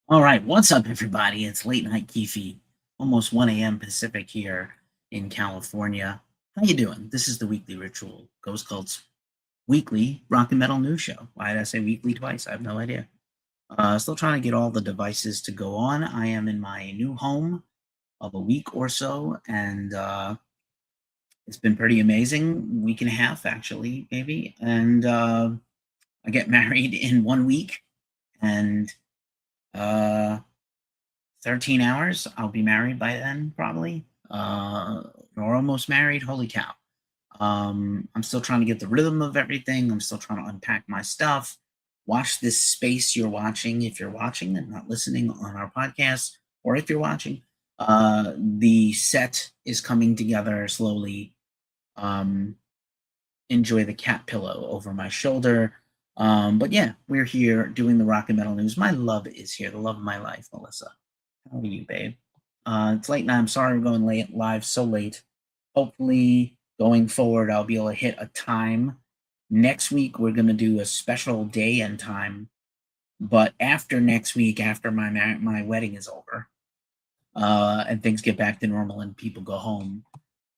All right, what's up, everybody? It's late night Keefe, almost 1 a.m. Pacific here in California. How you doing? This is the Weekly Ritual, Ghost Cult's weekly rock and metal news show. Why did I say weekly twice? I have no idea. Still trying to get all the devices to go on. I am in my new home of a week or so, and it's been pretty amazing. Week and a half, actually, maybe. And I get married in 1 week, and uh, 13 hours. I'll be married by then, probably. Or almost married. Holy cow. I'm still trying to get the rhythm of everything. I'm still trying to unpack my stuff. Watch this space you're watching if you're watching and not listening on our podcast, or if you're watching. The set is coming together slowly. Um, Enjoy the cat pillow over my shoulder. But yeah, we're here doing the rock and metal news. My love is here, the love of my life, Melissa. How are you, babe? It's late now. I'm sorry I'm going late live so late. Hopefully, going forward, I'll be able to hit a time. Next week, we're going to do a special day and time. But after next week, after my wedding is over, and things get back to normal and people go home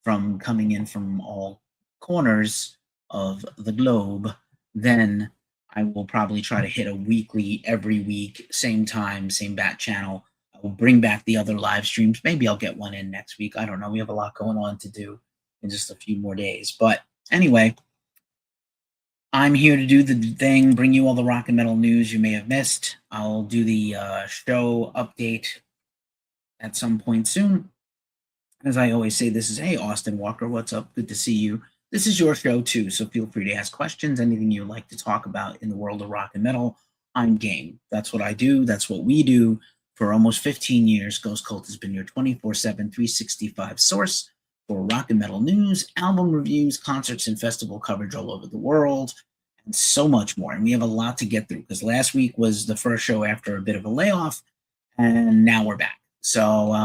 from coming in from all corners of the globe, then I will probably try to hit a weekly every week, same time, same bat channel. I will bring back the other live streams. Maybe I'll get one in next week. I don't know. We have a lot going on to do in just a few more days. But anyway, I'm here to do the thing, bring you all the rock and metal news you may have missed. I'll do the show update at some point soon. As I always say, this is, hey, Austin Walker, what's up? Good to see you. This is your show, too, so feel free to ask questions, anything you'd like to talk about in the world of rock and metal. I'm game. That's what I do. That's what we do. For almost 15 years, Ghost Cult has been your 24/7, 365 source for rock and metal news, album reviews, concerts, and festival coverage all over the world, and so much more. And we have a lot to get through because last week was the first show after a bit of a layoff, and now we're back. So,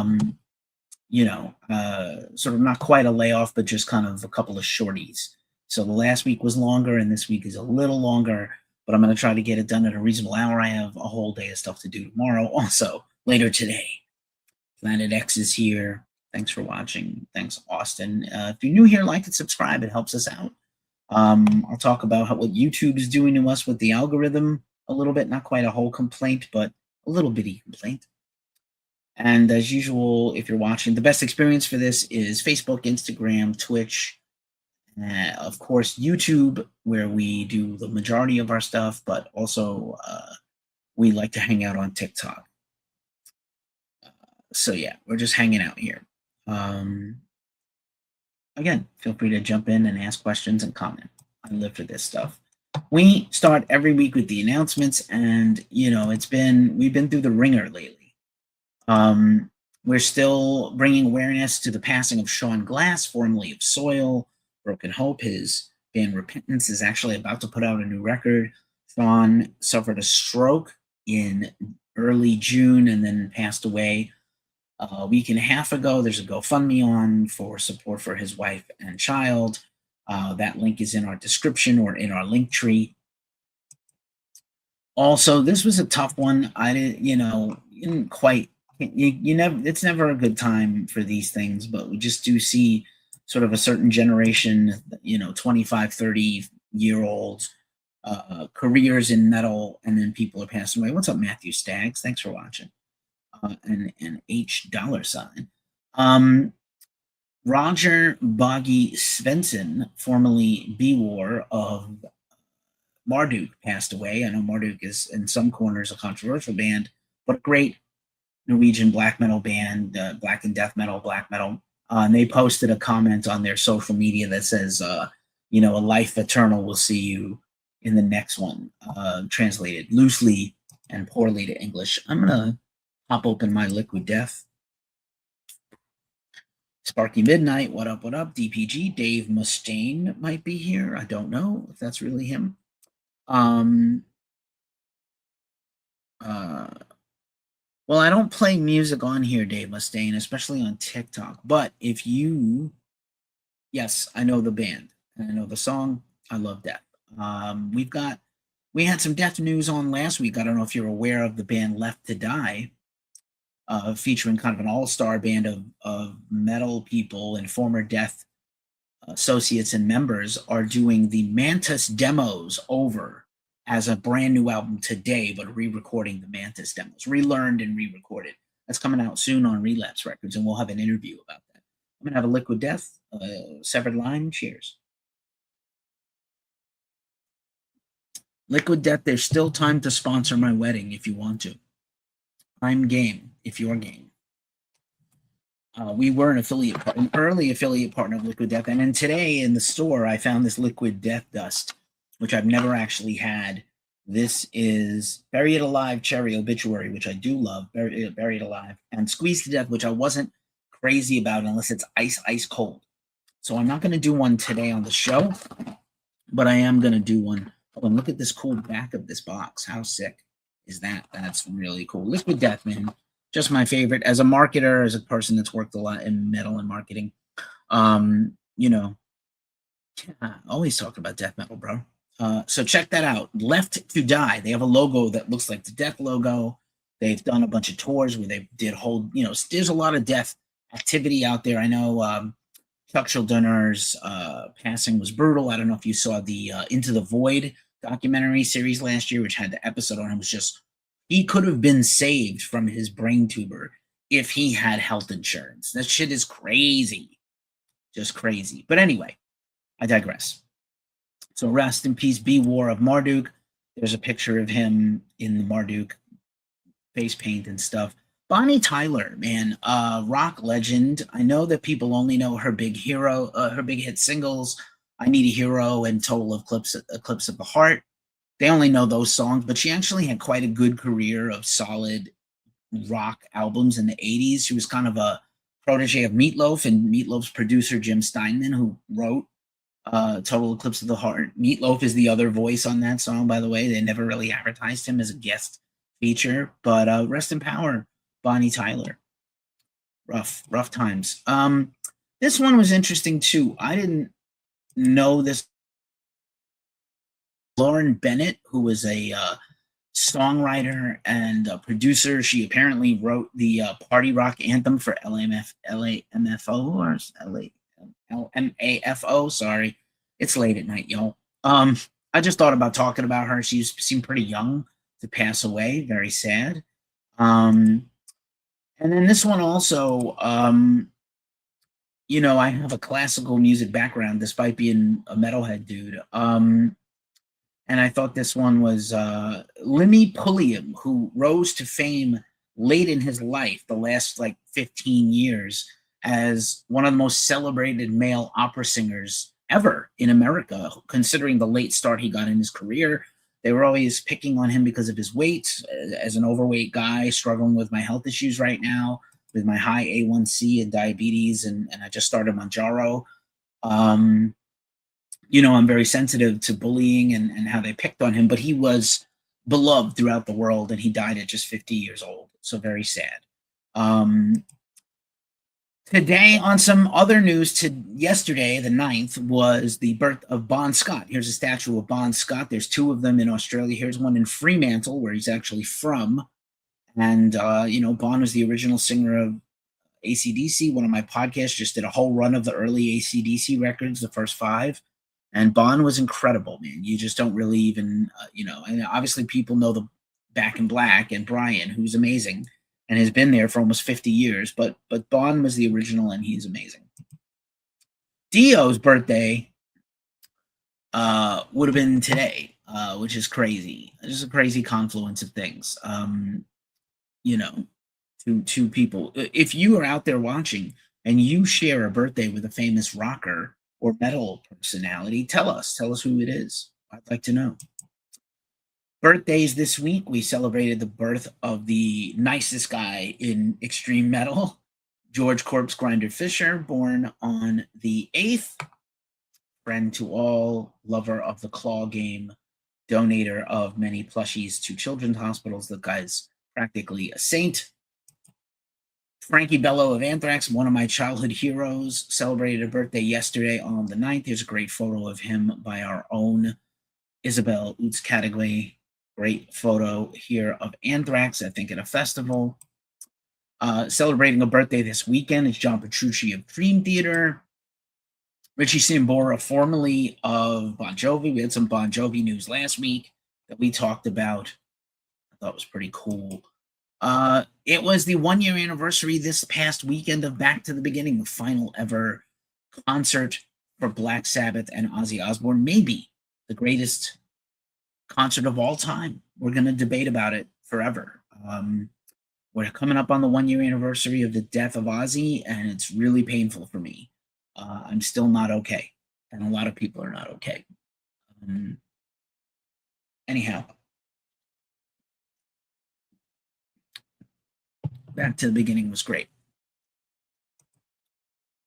sort of not quite a layoff, but just kind of a couple of shorties. So the last week was longer, and this week is a little longer, but I'm going to try to get it done at a reasonable hour. I have a whole day of stuff to do tomorrow. Also, later today, Planet X is here. Thanks for watching. Thanks, Austin. If you're new here, like and subscribe. It helps us out. I'll talk about what YouTube is doing to us with the algorithm a little bit. Not quite a whole complaint, but a little bitty complaint. And as usual, if you're watching, the best experience for this is Facebook, Instagram, Twitch, of course, YouTube, where we do the majority of our stuff, but also we like to hang out on TikTok. So yeah, we're just hanging out here. Again, feel free to jump in and ask questions and comment. I live for this stuff. We start every week with the announcements, and we've been through the ringer lately. We're still bringing awareness to the passing of Shaun Glass, formerly of Soil, Broken Hope. His band Repentance is actually about to put out a new record. Shaun suffered a stroke in early June and then passed away a week and a half ago. There's a GoFundMe on for support for his wife and child. That link is in our description or in our link tree. Also, this was a tough one. I didn't quite. You never. It's never a good time for these things, but we just do see sort of a certain generation, 25, 30-year-olds, careers in metal, and then people are passing away. What's up, Matthew Staggs? Thanks for watching. And H $. Roger Boggy Svensson, formerly B-War of Marduk, passed away. I know Marduk is in some corners a controversial band, but a great Norwegian black metal band, black and death metal, black metal. And they posted a comment on their social media that says, a life eternal will see you in the next one, translated loosely and poorly to English. I'm going to pop open my Liquid Death. Sparky Midnight, what up, what up? DPG, Dave Mustaine might be here. I don't know if that's really him. Well, I don't play music on here, Dave Mustaine, especially on TikTok. But if you, yes, I know the band and I know the song. I love Death. We've got We had some death news on last week. I don't know if you're aware of the band Left to Die, featuring kind of an all-star band of metal people and former Death associates and members are doing the Mantis demos over as a brand new album today, but re-recording the Mantis demos, relearned and re-recorded. That's coming out soon on Relapse Records, and we'll have an interview about that. I'm gonna have a Liquid Death, Severed Line. Cheers. Liquid Death, there's still time to sponsor my wedding if you want to. I'm game if you're game. We were an early affiliate partner of Liquid Death, and then today in the store I found this Liquid Death dust, which I've never actually had. This is Buried Alive Cherry Obituary, which I do love, Buried Alive, and Squeezed to Death, which I wasn't crazy about unless it's ice cold. So I'm not going to do one today on the show, but I am going to do one. Oh, and look at this cool back of this box. How sick is that? That's really cool. Liquid Death, man. Just my favorite. As a marketer, as a person that's worked a lot in metal and marketing, you know, always talk about death metal, bro. So check that out. Left to Die. They have a logo that looks like the Death logo. They've done a bunch of tours where they did whole, there's a lot of death activity out there. I know Chuck Schuldiner passing was brutal. I don't know if you saw the Into the Void documentary series last year, which had the episode on him. Was just, he could have been saved from his brain tumor if he had health insurance. That shit is crazy. Just crazy. But anyway, I digress. So rest in peace, B. War of Marduk. There's a picture of him in the Marduk face paint and stuff. Bonnie Tyler, man, rock legend. I know that people only know her big hit singles, I Need a Hero and Total Eclipse of the Heart. They only know those songs, but she actually had quite a good career of solid rock albums in the 80s. She was kind of a protege of Meatloaf and Meatloaf's producer, Jim Steinman, who wrote Total Eclipse of the Heart. Meatloaf is the other voice on that song, by the way. They never really advertised him as a guest feature, but rest in power, Bonnie Tyler. Rough times. This one was interesting too. I didn't know this. Lauren Bennett, who was a songwriter and a producer, she apparently wrote the party rock anthem for LMFO or LMAFO. Sorry, it's late at night, y'all. I just thought about talking about her. She seemed pretty young to pass away. Very sad. And then this one also, I have a classical music background despite being a metalhead dude. And I thought this one was Lemmy Pulliam, who rose to fame late in his life, the last 15 years, as one of the most celebrated male opera singers ever in America, considering the late start he got in his career. They were always picking on him because of his weight, as an overweight guy struggling with my health issues right now, with my high A1C and diabetes, and I just started Mounjaro. I'm very sensitive to bullying and how they picked on him, but he was beloved throughout the world, and he died at just 50 years old. So very sad. Today, on some other news, yesterday, the 9th, was the birth of Bon Scott. Here's a statue of Bon Scott. There's two of them in Australia. Here's one in Fremantle, where he's actually from. And, Bon was the original singer of AC/DC. One of my podcasts just did a whole run of the early AC/DC records, the first 5. And Bon was incredible, man. You just don't really even, and obviously people know the Back in Black and Brian, who's amazing and has been there for almost 50 years. But Bon was the original, and he's amazing. Dio's birthday would have been today, which is crazy. It's just a crazy confluence of things. Two people. If you are out there watching and you share a birthday with a famous rocker or metal personality, tell us who it is. I'd like to know. Birthdays this week, we celebrated the birth of the nicest guy in extreme metal, George Corpse Grinder Fisher, born on the 8th. Friend to all, lover of the claw game, donator of many plushies to children's hospitals. The guy's practically a saint. Frankie Bello of Anthrax, one of my childhood heroes, celebrated a birthday yesterday on the 9th. There's a great photo of him by our own Isabel Utz-Category. Great photo here of Anthrax, I think, at a festival. Celebrating a birthday this weekend is John Petrucci of Dream Theater. Richie Sambora, formerly of Bon Jovi. We had some Bon Jovi news last week that we talked about. I thought was pretty cool. It was the 1-year anniversary this past weekend of Back to the Beginning, the final ever concert for Black Sabbath and Ozzy Osbourne. Maybe the greatest concert of all time. We're going to debate about it forever. We're coming up on the 1-year anniversary of the death of Ozzy, and it's really painful for me. I'm still not okay, and a lot of people are not okay. Anyhow, Back to the Beginning was great.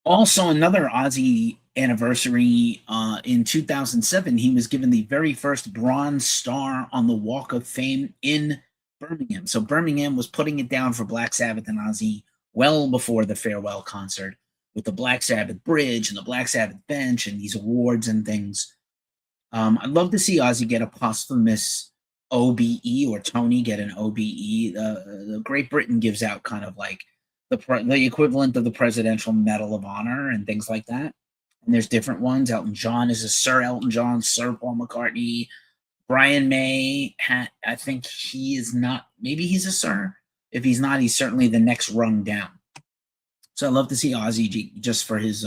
Also, another Ozzy anniversary in 2007, he was given the very first bronze star on the Walk of Fame in Birmingham. So Birmingham was putting it down for Black Sabbath and Ozzy well before the farewell concert, with the Black Sabbath Bridge and the Black Sabbath Bench and these awards and things. I'd love to see Ozzy get a posthumous OBE, or Tony get an OBE. The Great Britain gives out kind of like the equivalent of the Presidential Medal of Honor and things like that. And there's different ones. Elton John is a Sir Elton John, Sir Paul McCartney. Brian May, I think he is not. Maybe he's a Sir. If he's not, he's certainly the next rung down. So I love to see Ozzy just for his,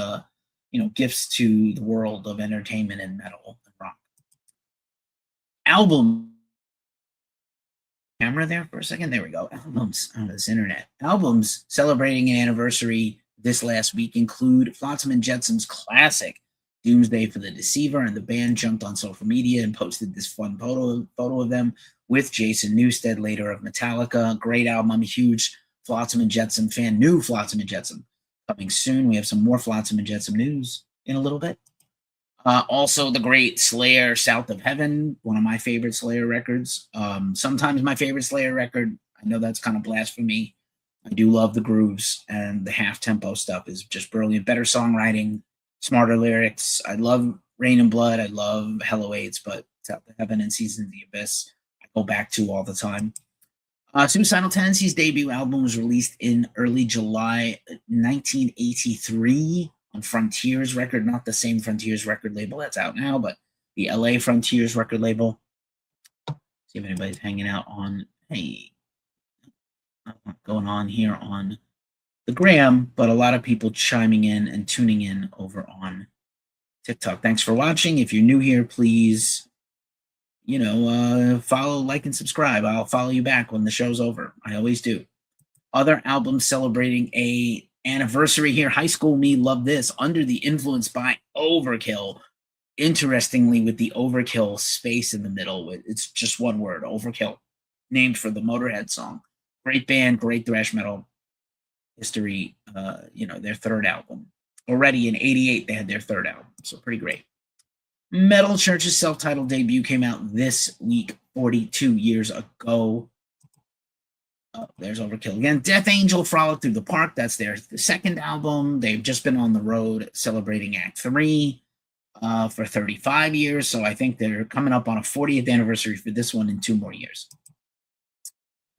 gifts to the world of entertainment and metal and rock. Album. Camera there for a second. There we go. Albums on this internet. Albums celebrating an anniversary this last week include Flotsam and Jetsam's classic Doomsday for the Deceiver, and the band jumped on social media and posted this fun photo of them with Jason Newsted, later of Metallica. Great album. I'm a huge Flotsam and Jetsam fan. New Flotsam and Jetsam coming soon. We have some more Flotsam and Jetsam news in a little bit. Also, the great Slayer, South of Heaven, one of my favorite Slayer records. Sometimes my favorite Slayer record. I know that's kind of blasphemy. I do love the grooves, and the half-tempo stuff is just brilliant. Better songwriting, smarter lyrics. I love Rain and Blood. I love Hello AIDS, but South of Heaven and Seasons of the Abyss I go back to all the time. Suicidal Tendencies' debut album was released in early July 1983 on Frontiers record, not the same Frontiers record label that's out now, but the LA Frontiers record label. See if anybody's hanging out on, going on here on the gram, but a lot of people chiming in and tuning in over on TikTok. Thanks for watching. If you're new here, please, follow, like, and subscribe. I'll follow you back when the show's over. I always do. Other albums celebrating a anniversary here. High School Me, love this. Under the Influence by Overkill. Interestingly, with the Overkill space in the middle, it's just one word, Overkill, named for the Motorhead song. Great band, great thrash metal history. Their third album. Already in '88, they had their third album, so pretty great. Metal Church's self-titled debut came out this week, 42 years ago. Oh, there's Overkill again. Death Angel, Frolic Through the Park. That's their second album. They've just been on the road celebrating Act 3 for 35 years. So I think they're coming up on a 40th anniversary for this one in 2 more years.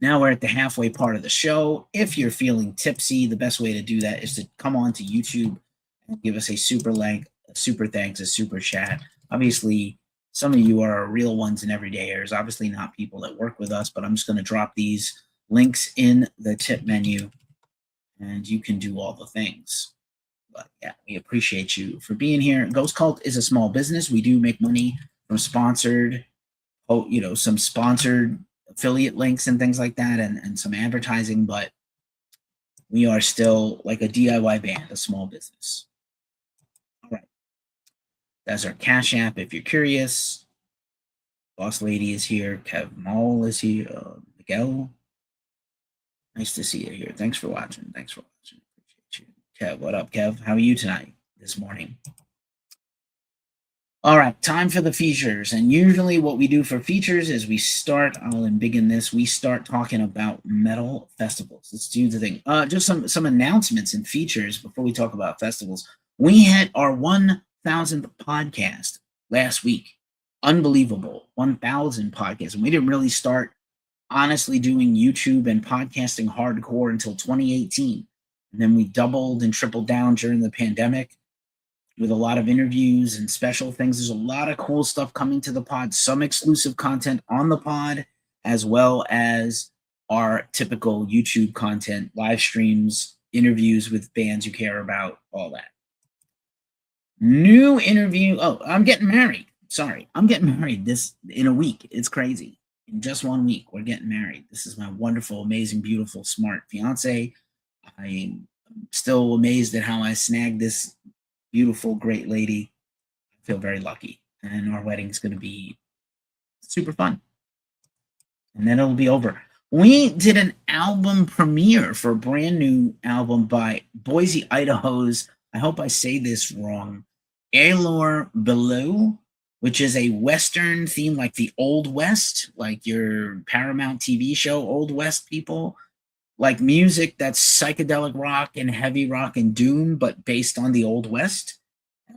Now we're at the halfway part of the show. If you're feeling tipsy, the best way to do that is to come on to YouTube and give us a super thanks, a super chat. Obviously, some of you are real ones and everydayers. Obviously not people that work with us, but I'm just going to drop these links in the tip menu, and you can do all the things. But yeah, we appreciate you for being here. Ghost Cult is a small business. We do make money from some sponsored affiliate links and things like that, and some advertising, but we are still like a DIY band, a small business. All right. That's our Cash App if you're curious. Boss Lady is here. Kev Mall is here. Miguel. Nice to see you here. Thanks for watching. Appreciate you. Kev, what up, Kev? How are you tonight, this morning? All right, time for the features. And usually what we do for features is we start talking about metal festivals. Let's do the thing. Just some announcements and features before we talk about festivals. We had our 1,000th podcast last week. unbelievable 1,000 podcasts. And we didn't really start honestly doing YouTube and podcasting hardcore until 2018. And then we doubled and tripled down during the pandemic with a lot of interviews and special things. There's a lot of cool stuff coming to the pod, some exclusive content on the pod, as well as our typical YouTube content, live streams, interviews with bands you care about, all that. New interview. Oh, I'm getting married. Sorry, I'm getting married this in a week. It's crazy. In just 1 week, we're getting married. This is my wonderful, amazing, beautiful, smart fiance. I'm still amazed at how I snagged this beautiful, great lady. I feel very lucky. And our wedding is going to be super fun. And then it'll be over. We did an album premiere for a brand new album by Boise, Idaho's, I hope I say this wrong, Alor Below, which is a Western theme, like the Old West, like your Paramount TV show, Old West people, like music that's psychedelic rock and heavy rock and doom, but based on the Old West.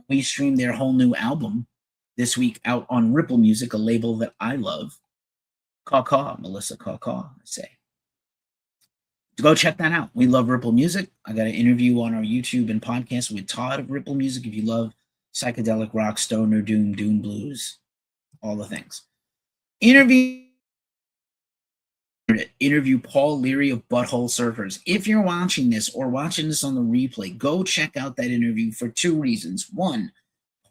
We streamed their whole new album this week out on Ripple Music, a label that I love. Caw, Melissa Caw, I say. Go check that out. We love Ripple Music. I got an interview on our YouTube and podcast with Todd of Ripple Music. If you love psychedelic rock, stoner, doom blues, all the things. Interview Paul Leary of Butthole Surfers. If you're watching this or watching this on the replay, go check out that interview for 2 reasons. 1,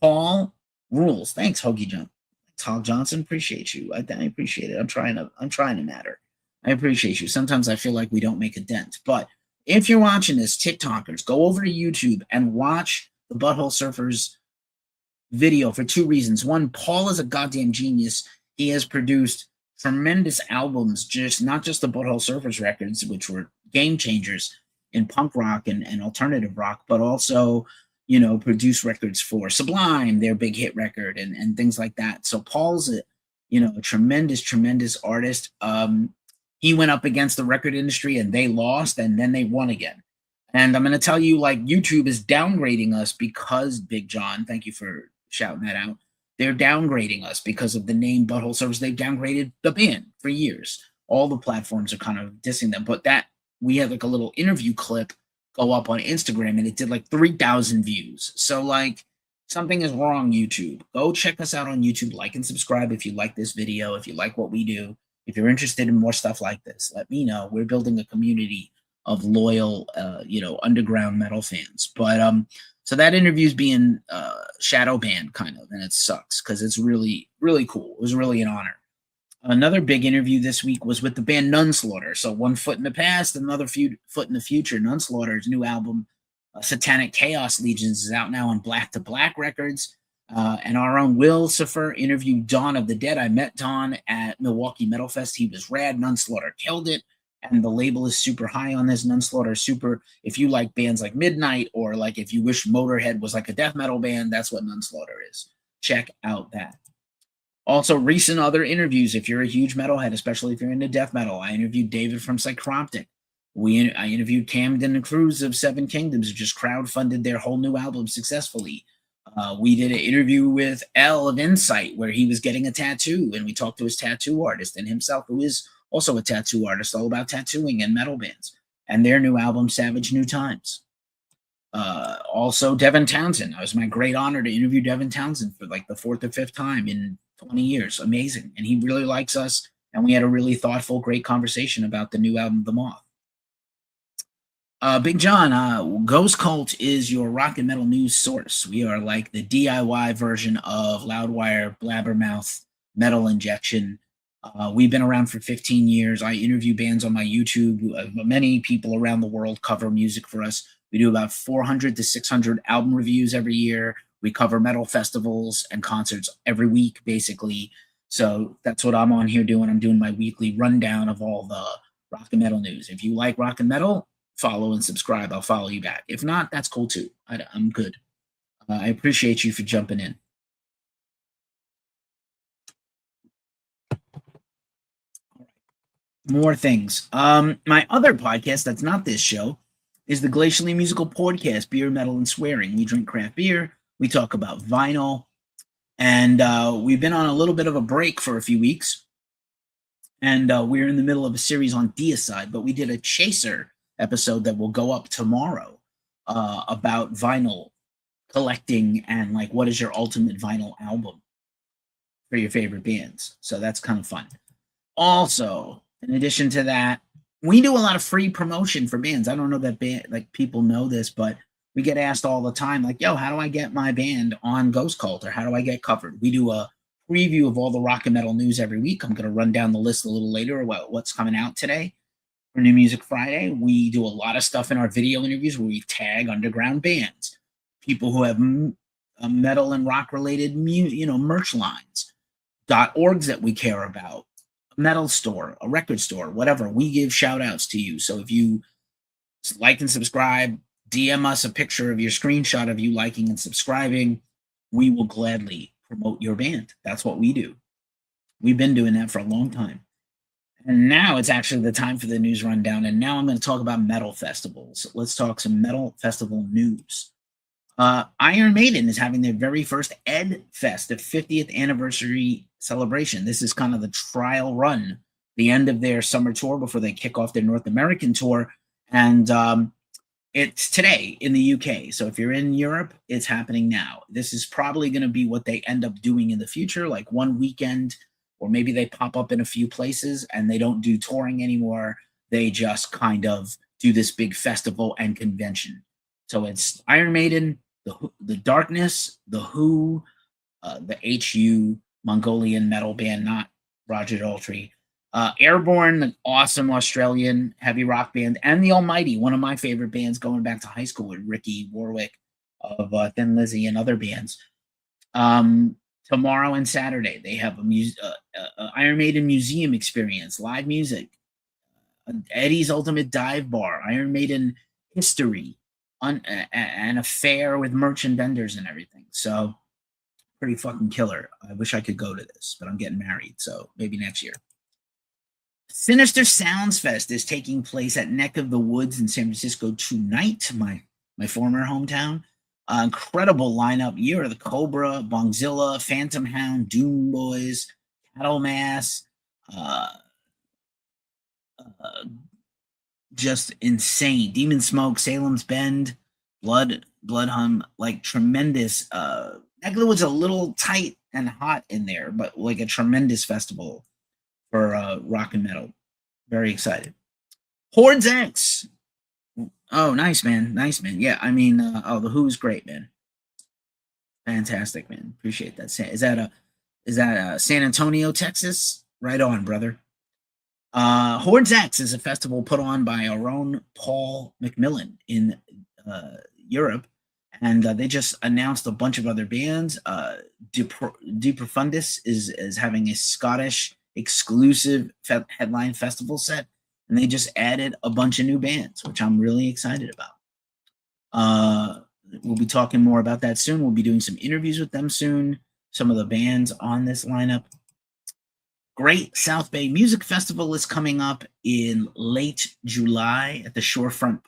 Paul rules. Thanks, Hoagie John. Tom Johnson, appreciate you. I appreciate it. I'm trying to matter. I appreciate you. Sometimes I feel like we don't make a dent. But if you're watching this, TikTokers, go over to YouTube and watch the Butthole Surfers video for 2 reasons. 1, Paul is a goddamn genius. He has produced tremendous albums, not just the Butthole Surfers records, which were game changers in punk rock and alternative rock, but also, produce records for Sublime, their big hit record, and things like that. So Paul's a tremendous artist. He went up against the record industry and they lost, and then they won again. And I'm going to tell you, YouTube is downgrading us because, Big John, thank you for shouting that out. They're downgrading us because of the name Butthole Surfers. They've downgraded the band for years. All the platforms are kind of dissing them. But we had a little interview clip go up on Instagram, and it did 3,000 views. So something is wrong, YouTube. Go check us out on YouTube. Like and subscribe if you like this video, if you like what we do. If you're interested in more stuff like this, let me know. We're building a community of loyal, underground metal fans. But so that interview is being shadow banned, kind of, and it sucks because it's really, really cool. It was really an honor. Another big interview this week was with the band Nunslaughter. So 1 foot in the past, another foot in the future. Nunslaughter's new album, Satanic Chaos Legions, is out now on Black to Black Records. And our own Will Cipher interviewed Dawn of the Dead. I met Dawn at Milwaukee Metal Fest. He was rad. Nunslaughter killed it. And the label is super high on this. Nunslaughter super. If you like bands like Midnight, or if you wish Motorhead was a death metal band, that's what Nunslaughter is. Check out that. Also, recent other interviews. If you're a huge metalhead, especially if you're into death metal, I interviewed David from Psychroptic. I interviewed Camden and Cruz of Seven Kingdoms, who just crowdfunded their whole new album successfully. We did an interview with L of Insight, where he was getting a tattoo, and we talked to his tattoo artist and himself, who is also a tattoo artist, all about tattooing and metal bands, and their new album, Savage New Times. Also, Devin Townsend. It was my great honor to interview Devin Townsend for the 4th or 5th time in 20 years. Amazing. And he really likes us, and we had a really thoughtful, great conversation about the new album, The Moth. Big John, Ghost Cult is your rock and metal news source. We are the DIY version of Loudwire, Blabbermouth, Metal Injection. We've been around for 15 years. I interview bands on my YouTube. Many people around the world cover music for us. We do about 400 to 600 album reviews every year. We cover metal festivals and concerts every week, basically. So that's what I'm on here doing. I'm doing my weekly rundown of all the rock and metal news. If you like rock and metal, follow and subscribe. I'll follow you back. If not, that's cool too. I'm good. I appreciate you for jumping in. More things. My other podcast that's not this show is the Glacially Musical Podcast, Beer, Metal, and Swearing. We drink craft beer. We talk about vinyl. And we've been on a little bit of a break for a few weeks. And we're in the middle of a series on Deicide, but we did a chaser episode that will go up tomorrow about vinyl collecting and like what is your ultimate vinyl album for your favorite bands. So that's kind of fun. Also, in addition to that, we do a lot of free promotion for bands. I don't know that like people know this, but we get asked all the time, like, yo, how do I get my band on Ghost Cult, or how do I get covered? We do a preview of all the rock and metal news every week. I'm going to run down the list a little later about what's coming out today for New Music Friday. We do a lot of stuff in our video interviews where we tag underground bands, people who have metal and rock related merch lines, .orgs that we care about, a metal store, a record store, whatever. We give shout outs to you. So if you like and subscribe, DM us a picture of your screenshot of you liking and subscribing, we will gladly promote your band. That's what we do. We've been doing that for a long time. And now it's actually the time for the news rundown. And now I'm going to talk about metal festivals. Let's talk some metal festival news. Iron Maiden is having their very first Ed Fest, the 50th anniversary celebration. This is kind of the trial run, the end of their summer tour before they kick off their North American tour. And it's today in the UK. So if you're in Europe, it's happening now. This is probably going to be what they end up doing in the future, like one weekend, or maybe they pop up in a few places and they don't do touring anymore. They just kind of do this big festival and convention. So it's Iron Maiden, the Darkness, the Who, the HU, Mongolian metal band, not Roger Daltrey, Airborne, the awesome Australian heavy rock band, and the Almighty, one of my favorite bands going back to high school with Ricky Warwick of Thin Lizzy and other bands. Tomorrow and Saturday, they have a Iron Maiden museum experience, live music, Eddie's Ultimate Dive Bar, Iron Maiden history, an affair with merchant vendors and everything. So pretty fucking killer. I wish I could go to this, but I'm getting married, so maybe next year. Sinister Sounds Fest is taking place at Neck of the Woods in San Francisco tonight, my former hometown. Incredible lineup. Year of the Cobra, Bongzilla, Phantom Hound, Doom Boys, Cattle Mass. Just insane. Demon Smoke, Salem's Bend, Blood Hum, like tremendous. Neck of the Woods a little tight and hot in there, but like a tremendous festival for rock and metal. Very excited. Hordes X. Oh, nice, man. Nice, man. Yeah, I mean, the Who's great, man. Fantastic, man. Appreciate that. Is that San Antonio, Texas? Right on, brother. Hordes X is a festival put on by our own Paul McMillan in Europe, and they just announced a bunch of other bands. De Profundis is having a Scottish exclusive headline festival set, and they just added a bunch of new bands, which I'm really excited about. We'll be talking more about that soon. We'll be doing some interviews with them soon. Some of the bands on this lineup. Great South Bay Music Festival is coming up in late July at the Shorefront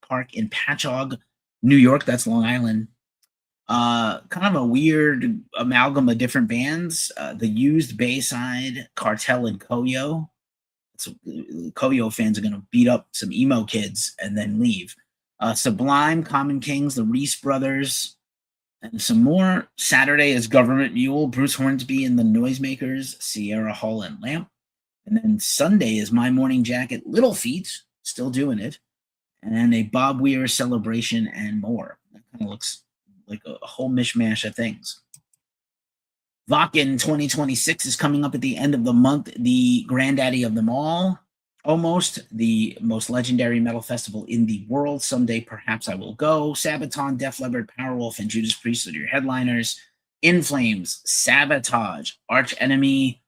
Park in Patchogue, New York. That's Long Island. Kind of a weird amalgam of different bands. The Used, Bayside, Cartel, and Koyo. Koyo fans are going to beat up some emo kids and then leave. Sublime, Common Kings, the Reese Brothers, and some more. Saturday is Government Mule, Bruce Hornsby and the Noisemakers, Sierra Hull and Lamp. And then Sunday is My Morning Jacket, Little Feet, still doing it, and a Bob Weir celebration and more. That kind of looks like a whole mishmash of things. Wacken 2026 is coming up at the end of the month. The granddaddy of them all, almost the most legendary metal festival in the world. Someday, perhaps I will go. Sabaton, Def Leppard, Powerwolf, and Judas Priest are your headliners. In Flames, Sabotage, Arch Enemy,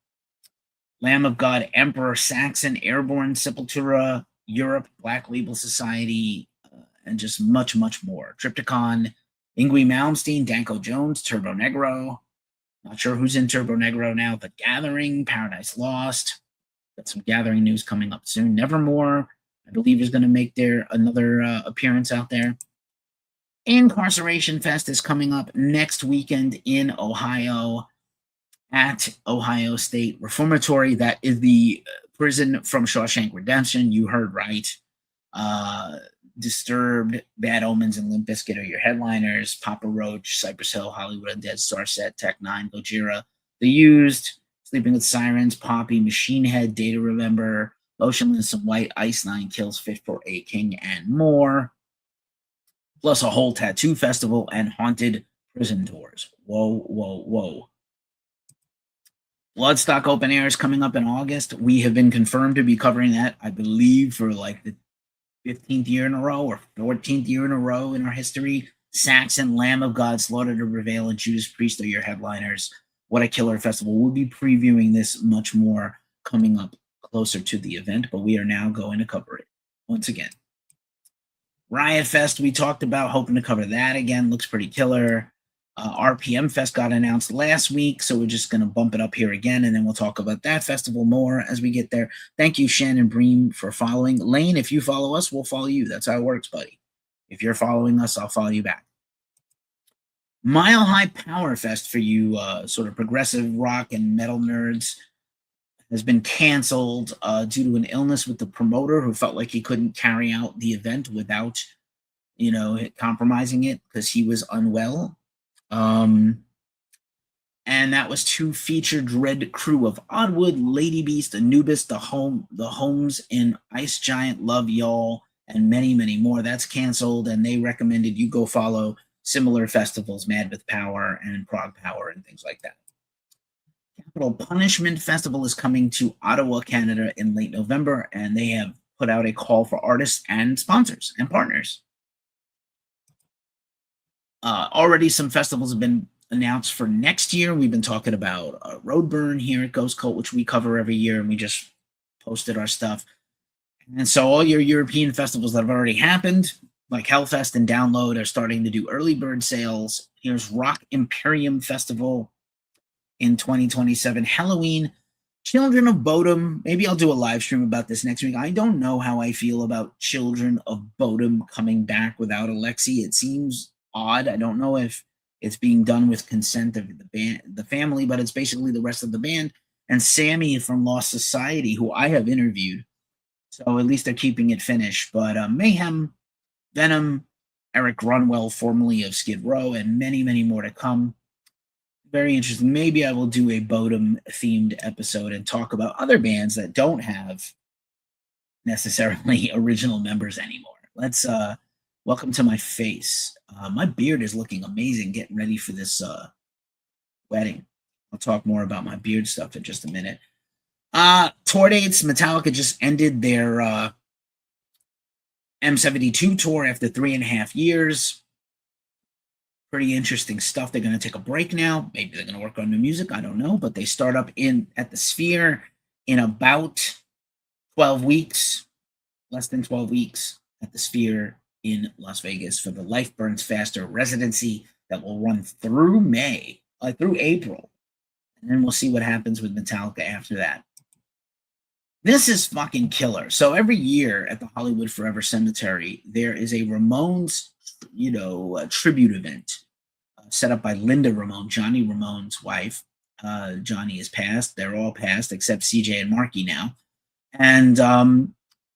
Lamb of God, Emperor, Saxon, Airborne, Sepultura, Europe, Black Label Society, and just much, much more. Triptychon, Yngwie Malmsteen, Danko Jones, Turbo Negro. Not sure who's in Turbo Negro now. The Gathering, Paradise Lost. Got some Gathering news coming up soon. Nevermore, I believe, is going to make their another appearance out there. Incarceration Fest is coming up next weekend in Ohio at Ohio State Reformatory. That is the prison from Shawshank Redemption. You heard right. Disturbed, Bad Omens, and Limp Bizkit are your headliners. Papa Roach, Cypress Hill, Hollywood Undead, Starset, Tech Nine, Gojira, The Used, Sleeping with Sirens, Poppy, Machine Head, Data Remember, Motionless and White, Ice Nine Kills, Fit for a King, and more. Plus a whole tattoo festival and haunted prison tours. Whoa, whoa, whoa. Bloodstock Open Air is coming up in August. We have been confirmed to be covering that, I believe, for like the 15th year in a row or 14th year in a row in our history. Saxon, Lamb of God, Slaughter to Prevail, and Judas Priest are your headliners. What a Killer Festival. We'll be previewing this much more coming up closer to the event, but we are now going to cover it once again. Riot Fest, we talked about, hoping to cover that again. Looks pretty killer. RPM Fest got announced last week, so we're just going to bump it up here again, and then we'll talk about that festival more as we get there. Thank you, Shannon Bream, for following. Lane, if you follow us, we'll follow you. That's how it works, buddy. If you're following us, I'll follow you back. Mile High Power Fest for you sort of progressive rock and metal nerds has been canceled due to an illness with the promoter who felt like he couldn't carry out the event without, compromising it because he was unwell. And that was to feature Dread Crew of Oddwood, Lady Beast, Anubis, the Homes in Ice Giant, Love Y'all, and many, many more. That's canceled, and they recommended you go follow similar festivals, Mad with Power and Prog Power and things like that. Capital Punishment Festival is coming to Ottawa, Canada in late November, and they have put out a call for artists and sponsors and partners. Already some festivals have been announced for next year. We've been talking about Roadburn here at Ghost Cult, which we cover every year, and we just posted our stuff. And so all your European festivals that have already happened, like Hellfest and Download, are starting to do early bird sales. Here's Rock Imperium Festival in 2027. Halloween, Children of Bodom. Maybe I'll do a live stream about this next week. I don't know how I feel about Children of Bodom coming back without Alexi. It seems odd. I don't know if it's being done with consent of the band, the family, but it's basically the rest of the band and Sammy from Lost Society, who I have interviewed. So at least they're keeping it finished. But Mayhem, Venom, Eric Grunwell, formerly of Skid Row, and many, many more to come. Very interesting. Maybe I will do a Bodom themed episode and talk about other bands that don't have necessarily original members anymore. Let's welcome to my face. My beard is looking amazing, getting ready for this wedding. I'll talk more about my beard stuff in just a minute. Tour dates. Metallica just ended their M72 tour after 3.5 years. Pretty interesting stuff. They're going to take a break now. Maybe they're going to work on new music. I don't know. But they start up at the Sphere in about 12 weeks, less than 12 weeks at the Sphere in Las Vegas for the Life Burns Faster residency that will run through through April. And then we'll see what happens with Metallica after that. This is fucking killer. So every year at the Hollywood Forever Cemetery, there is a Ramones, tribute event set up by Linda Ramone, Johnny Ramone's wife. Johnny is passed. They're all passed except CJ and Marky now. And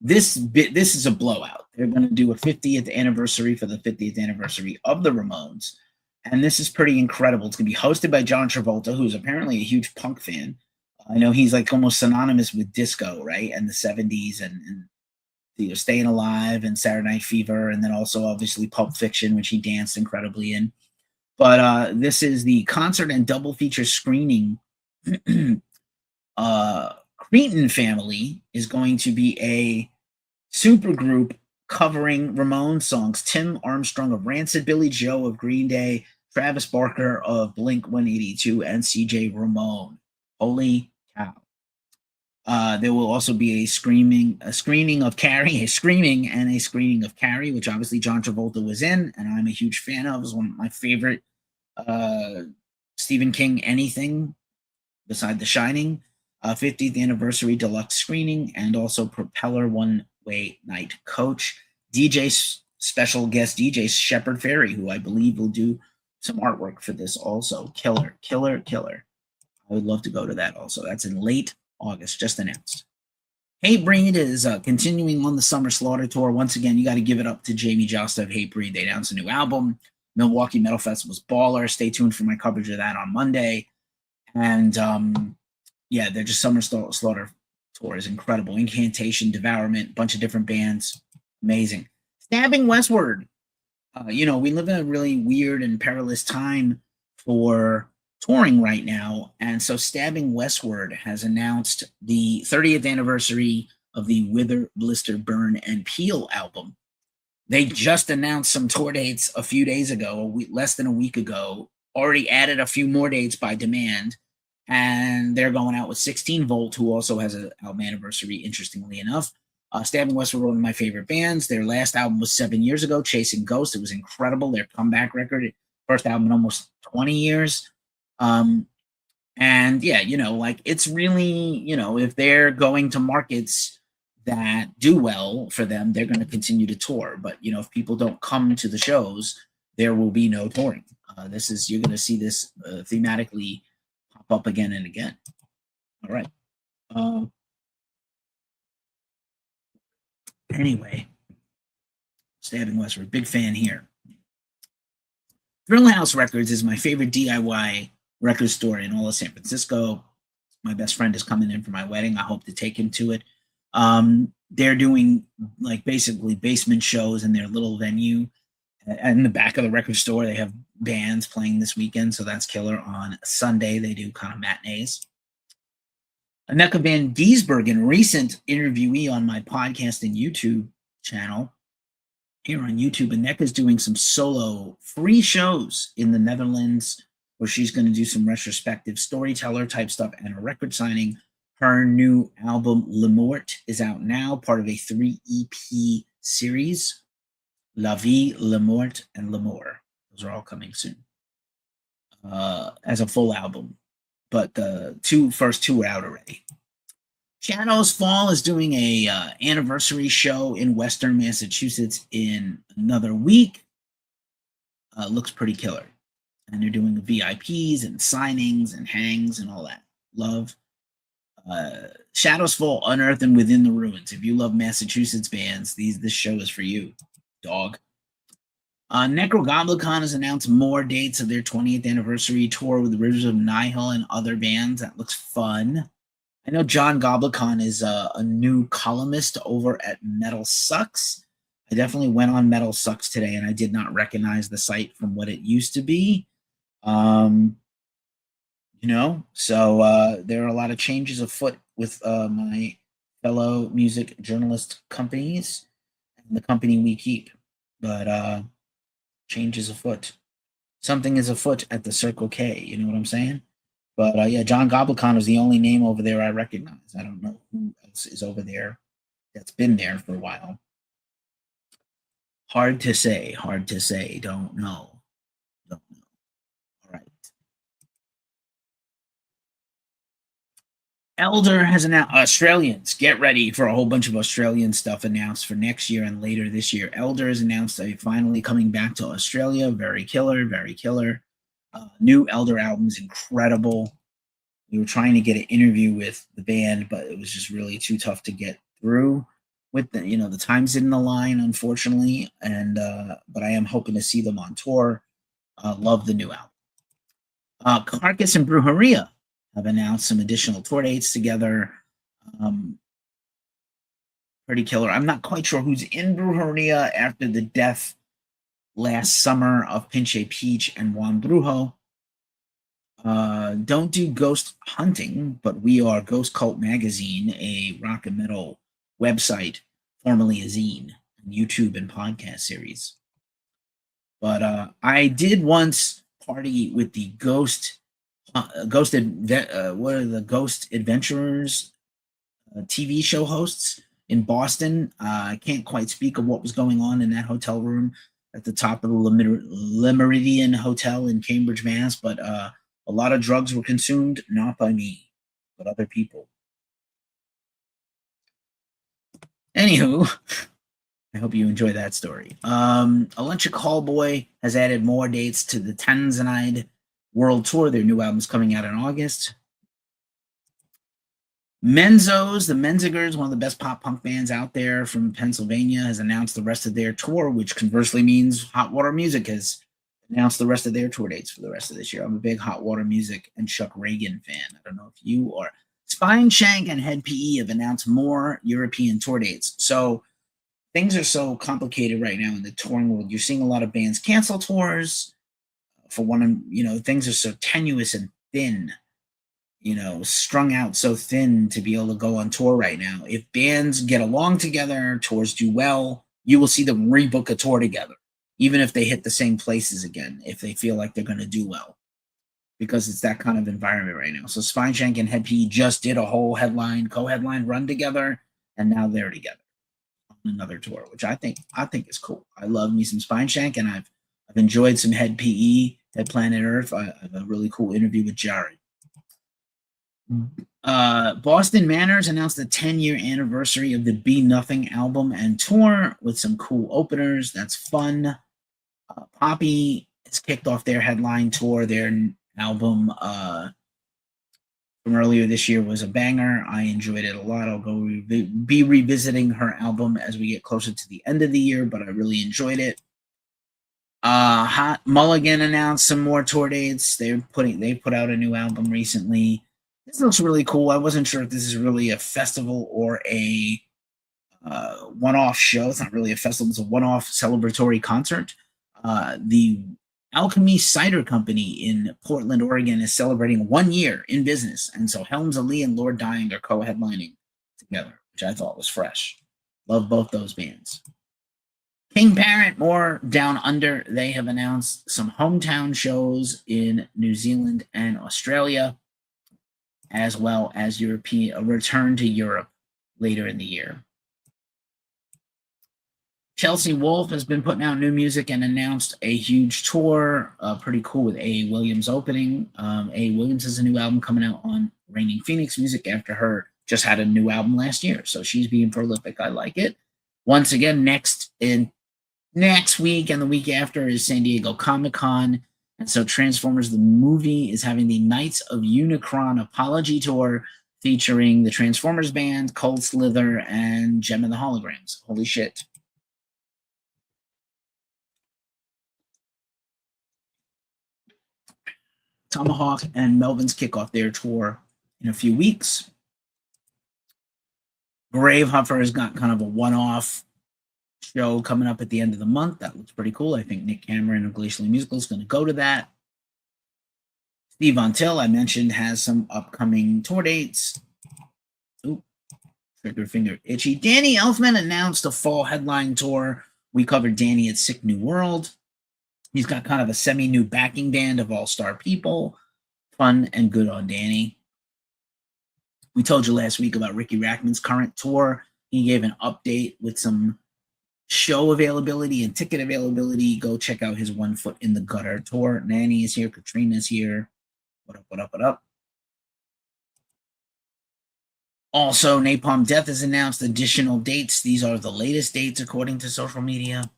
this is a blowout. They're going to do a 50th anniversary for the 50th anniversary of the Ramones. And this is pretty incredible. It's going to be hosted by John Travolta, who's apparently a huge punk fan. I know he's like almost synonymous with disco, right? And the 70s and Staying Alive and Saturday Night Fever, and then also obviously Pulp Fiction, which he danced incredibly in. But this is the concert and double feature screening. Cretin Family is going to be a super group covering Ramones songs. Tim Armstrong of Rancid, Billy Joe of Green Day, Travis Barker of Blink-182, and CJ Ramone. Holy cow. There will also be a screening of Carrie, which obviously John Travolta was in, and I'm a huge fan of. It was one of my favorite Stephen King anything beside The Shining. 50th anniversary deluxe screening, and also Propeller one-way night coach. DJ special guest DJ Shepard Ferry, who I believe will do some artwork for this also. Killer, killer, killer. I would love to go to that also. That's in late August, just announced. Hatebreed is continuing on the Summer Slaughter Tour. Once again, you got to give it up to Jamie Josta of Hatebreed. They announced a new album. Milwaukee Metal Festival's Baller. Stay tuned for my coverage of that on Monday. And yeah, they're just Summer Slaughter Tour is incredible. Incantation, Devourment, bunch of different bands. Amazing. Stabbing Westward. We live in a really weird and perilous time for touring right now, and so Stabbing Westward has announced the 30th anniversary of the Wither, Blister, Burn, and Peel album. They just announced some tour dates a few days ago, less than a week ago, already added a few more dates by demand, and they're going out with 16 Volt, who also has an album anniversary, interestingly enough. Stabbing Westward, one of my favorite bands. Their last album was 7 years ago, Chasing Ghosts. It was incredible. Their comeback record, first album in almost 20 years. And yeah, it's really, if they're going to markets that do well for them, they're going to continue to tour. But, if people don't come to the shows, there will be no touring. You're going to see this thematically pop up again and again. All right. Anyway, Stabbing Westward, big fan here. Thrill House Records is my favorite DIY record store in all of San Francisco. My best friend is coming in for my wedding. I hope to take him to it. They're doing basically basement shows in their little venue. In the back of the record store, they have bands playing this weekend, so that's killer. On Sunday, they do kind of matinees. Anneka van Giesbergen, recent interviewee on my podcast and YouTube channel. Here on YouTube, Anneka's doing some solo free shows in the Netherlands, where she's going to do some retrospective storyteller type stuff and a record signing. Her new album, Le Mort, is out now, part of a 3 EP series. La Vie, Le Mort, and L'Amour. Those are all coming soon as a full album. But the first two are out already. Shadows Fall is doing a anniversary show in Western Massachusetts in another week. Looks pretty killer. And they're doing VIPs and signings and hangs and all that. Love. Shadows Fall, Unearthed, and Within the Ruins. If you love Massachusetts bands, this show is for you, dog. Necrogoblicon has announced more dates of their 20th anniversary tour with Rivers of Nihil and other bands. That looks fun. I know John Goblicon is a new columnist over at Metal Sucks. I definitely went on Metal Sucks today, and I did not recognize the site from what it used to be. So there are a lot of changes afoot with my fellow music journalist companies and the company we keep. But change is afoot. Something is afoot at the Circle K. You know what I'm saying? But yeah, John Goblicon is the only name over there I recognize. I don't know who else is over there that's been there for a while. Hard to say. Don't know. All right. Elder has announced, Australians, get ready for a whole bunch of Australian stuff announced for next year and later this year. Elder has announced they're finally coming back to Australia. Very killer, very killer. New Elder album is incredible. We were trying to get an interview with the band, but it was just really too tough to get through with the times didn't align, unfortunately. And but I am hoping to see them on tour. Love the new album. Carcass and Brujeria have announced some additional tour dates together. Pretty killer. I'm not quite sure who's in Brujeria after the death last summer of Pinche Peach and Juan Brujo. Don't do ghost hunting, but we are Ghost Cult Magazine, a rock and metal website, formerly a zine, YouTube and podcast series. But I did once party with the Ghost Adventurers TV show hosts in Boston. I can't quite speak of what was going on in that hotel room at the top of the Le Meridian Hotel in Cambridge, Mass. But a lot of drugs were consumed, not by me, but other people. Anywho, I hope you enjoy that story. Electric Callboy has added more dates to the Tanzanite World Tour. Their new album is coming out in August. Menzos, the Menzingers, one of the best pop punk bands out there from Pennsylvania, has announced the rest of their tour, which conversely means Hot Water Music has announced the rest of their tour dates for the rest of this year. I'm a big Hot Water Music and Chuck Reagan fan. I don't know if you are. Spine Shank and Head PE have announced more European tour dates. So things are so complicated right now in the touring world. You're seeing a lot of bands cancel tours. For one, things are so tenuous and thin, strung out so thin to be able to go on tour right now. If bands get along together, tours do well, you will see them rebook a tour together, even if they hit the same places again, if they feel like they're going to do well, because it's that kind of environment right now. So Spineshank and Head P just did a whole co-headline run together, and now they're together on another tour, which I think is cool. I love me some Spineshank, and I've enjoyed some Head PE at Planet Earth. I have a really cool interview with Jared. Boston Manners announced the 10-year anniversary of the Be Nothing album and tour with some cool openers. That's fun. Poppy has kicked off their headline tour. Their album from earlier this year was a banger. I enjoyed it a lot. I'll go be revisiting her album as we get closer to the end of the year, but I really enjoyed it. Hot Mulligan announced some more tour dates. They put out a new album recently. This looks really cool. I wasn't sure if this is really a festival or a one-off show. It's not really a festival. It's a one-off celebratory concert. The Alchemy Cider Company in Portland, Oregon is celebrating 1 year in business. And so Helms Ali and Lord Dying are co-headlining together, which I thought was fresh. Love both those bands. King Parrot, more down under. They have announced some hometown shows in New Zealand and Australia, as well as a return to Europe later in the year. Chelsea Wolfe has been putting out new music and announced a huge tour. Pretty cool with A. Williams opening. A. Williams has a new album coming out on Raining Phoenix Music after her just had a new album last year. So she's being prolific. I like it. Once again, next week and the week after is San Diego Comic-Con. And so Transformers the movie is having the Knights of Unicron Apology Tour featuring the Transformers band, Cold Slither, and Gem and the Holograms. Holy shit. Tomahawk and Melvins kick off their tour in a few weeks. Gravehuffer has got kind of a one-off show coming up at the end of the month. That looks pretty cool. I think Nick Cameron of Glacially Musical is going to go to that. Steve Von Till, I mentioned, has some upcoming tour dates. Ooh, trigger finger itchy. Danny Elfman announced a fall headline tour. We covered Danny at Sick New World. He's got kind of a semi-new backing band of all-star people. Fun and good on Danny. We told you last week about Ricky Rackman's current tour. He gave an update with some show availability and ticket availability. Go check out his One Foot in the Gutter tour. Nanny is here. Katrina's here. What up, what up, what up? Also, Napalm Death has announced additional dates. These are the latest dates according to social media.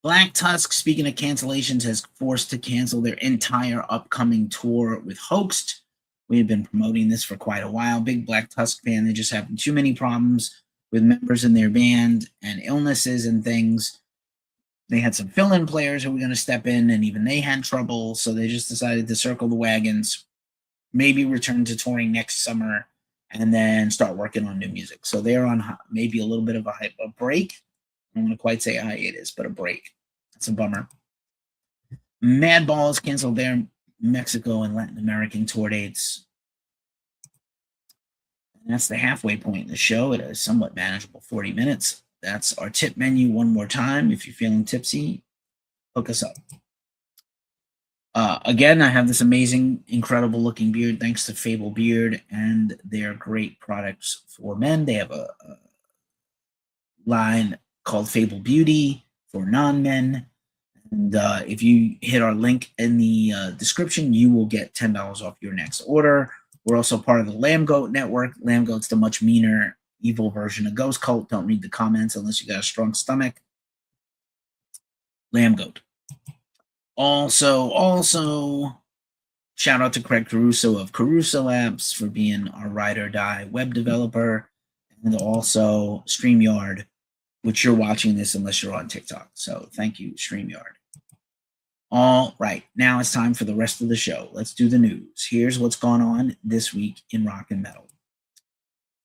Black Tusk, speaking of cancellations, has forced to cancel their entire upcoming tour with Hoaxed. We have been promoting this for quite a while. Big Black Tusk fan. They just having too many problems with members in their band and illnesses and things. They had some fill-in players who were going to step in, and even they had trouble, so they just decided to circle the wagons, maybe return to touring next summer, and then start working on new music. So they're on maybe a little bit of a break. I don't want to quite say a hiatus, but a break. That's a bummer. Madball has canceled their Mexico and Latin American tour dates. And that's the halfway point in the show at a somewhat manageable 40 minutes. That's our tip menu one more time. If you're feeling tipsy, hook us up. Again, I have this amazing, incredible looking beard thanks to Fable Beard and their great products for men. They have a line called Fable Beauty for non-men. And if you hit our link in the description, you will get $10 off your next order. We're also part of the Lamb Goat Network. Lamb Goat's the much meaner, evil version of Ghost Cult. Don't read the comments unless you got a strong stomach. Lamb Goat. Also, shout out to Craig Caruso of Caruso Apps for being our ride or die web developer, and also StreamYard, which you're watching this unless you're on TikTok. So thank you, StreamYard. All right, now it's time for the rest of the show. Let's do the news. Here's what's gone on this week in rock and metal.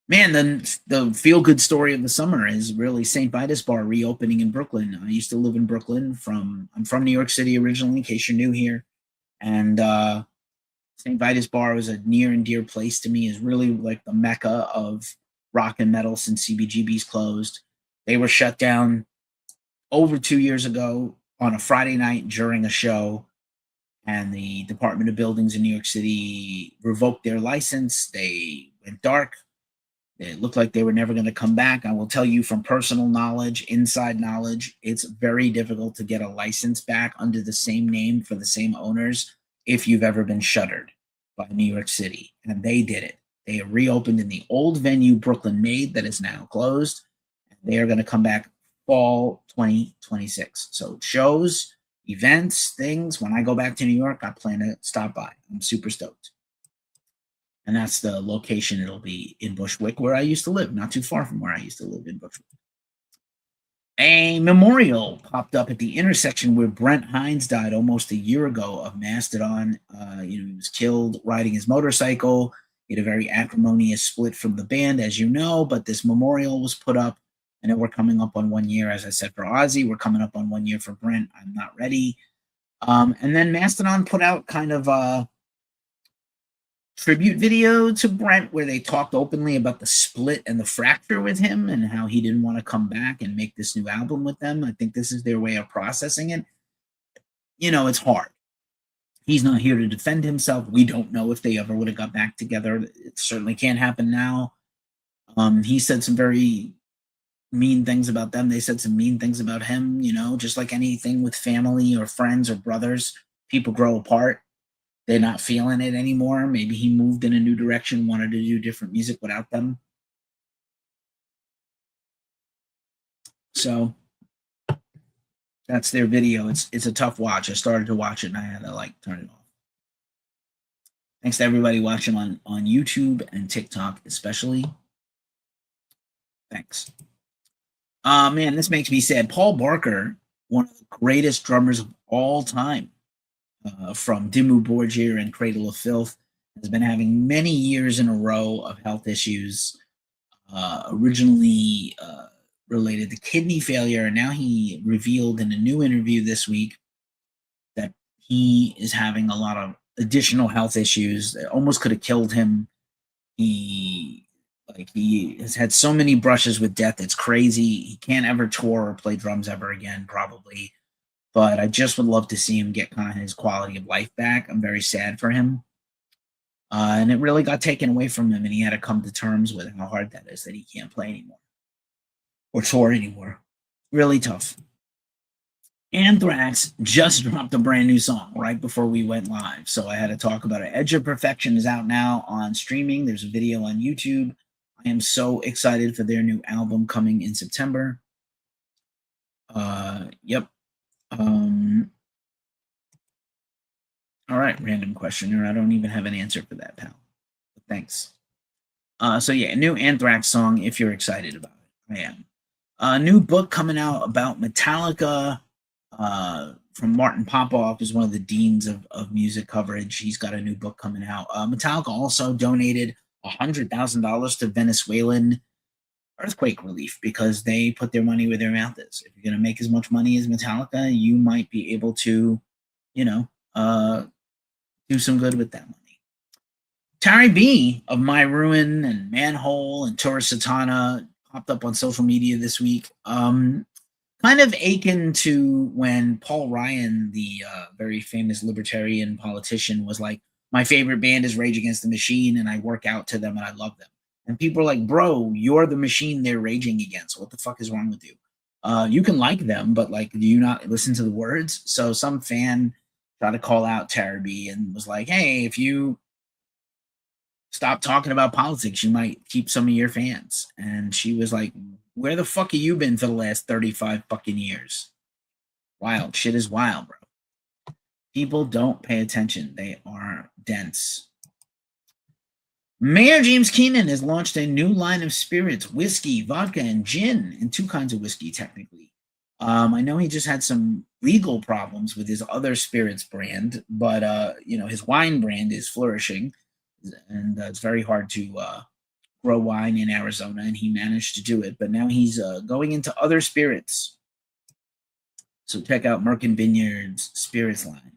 Man, the feel-good story of the summer is really St. Vitus Bar reopening in Brooklyn. I used to live in Brooklyn. I'm from New York City originally, in case you're new here. And St. Vitus Bar was a near and dear place to me. Is really like the mecca of rock and metal since CBGB's closed. They were shut down over 2 years ago on a Friday night during a show, and the Department of Buildings in New York City revoked their license. They went dark. It looked like they were never going to come back. I will tell you from personal knowledge, inside knowledge, it's very difficult to get a license back under the same name for the same owners if you've ever been shuttered by New York City. And they did it. They reopened in the old venue Brooklyn made that is now closed. They are going to come back fall 2026. So shows, events, things. When I go back to New York, I plan to stop by. I'm super stoked. And that's the location. It'll be in Bushwick, where I used to live, not too far from where I used to live in Bushwick. A memorial popped up at the intersection where Brent Hines died almost a year ago of Mastodon. He was killed riding his motorcycle. He had a very acrimonious split from the band, as you know, but this memorial was put up, and we're coming up on 1 year, as I said, for Ozzy. We're coming up on 1 year for Brent. I'm not ready. And then Mastodon put out kind of a tribute video to Brent where they talked openly about the split and the fracture with him and how he didn't want to come back and make this new album with them. I think this is their way of processing it. It's hard. He's not here to defend himself. We don't know if they ever would have got back together. It certainly can't happen now. He said some very mean things about them. They said some mean things about him, just like anything with family or friends or brothers. People grow apart. They're not feeling it anymore. Maybe he moved in a new direction, wanted to do different music without them. So that's their video. It's a tough watch. I started to watch it and I had to turn it off. Thanks to everybody watching on YouTube and TikTok especially. Thanks. Man, this makes me sad. Paul Barker, one of the greatest drummers of all time, from Dimmu Borgir and Cradle of Filth, has been having many years in a row of health issues, originally related to kidney failure. And now he revealed in a new interview this week that he is having a lot of additional health issues that almost could have killed him. He has had so many brushes with death. It's crazy. He can't ever tour or play drums ever again, probably. But I just would love to see him get kind of his quality of life back. I'm very sad for him. And it really got taken away from him, and he had to come to terms with how hard that is, that he can't play anymore or tour anymore. Really tough. Anthrax just dropped a brand new song right before we went live, so I had to talk about it. Edge of Perfection is out now on streaming. There's a video on YouTube. I am so excited for their new album coming in September. Yep. All right, random questioner. I don't even have an answer for that, pal. But thanks. So yeah, a new Anthrax song if you're excited about it. I am. A new book coming out about Metallica from Martin Popoff, is one of the deans of music coverage. He's got a new book coming out. Metallica also donated $100,000 to Venezuelan earthquake relief because they put their money where their mouth is. If you're going to make as much money as Metallica, you might be able to, do some good with that money. Tari B of My Ruin and Manhole and Tora Satana popped up on social media this week. Kind of akin to when Paul Ryan, the very famous libertarian politician, was like, my favorite band is Rage Against the Machine, and I work out to them and I love them. And people are like, bro, you're the machine they're raging against. What the fuck is wrong with you? You can like them, but do you not listen to the words? So some fan tried to call out Tara B and was like, hey, if you stop talking about politics. You might keep some of your fans. And she was like, where the fuck have you been for the last 35 fucking years? Wild. Shit is wild, bro. People don't pay attention. They are dense. Mayor James Keenan has launched a new line of spirits, whiskey, vodka, and gin, and 2 kinds of whiskey, technically. I know he just had some legal problems with his other spirits brand, but his wine brand is flourishing, and it's very hard to grow wine in Arizona, and he managed to do it. But now he's going into other spirits. So check out Merkin Vineyard's spirits line.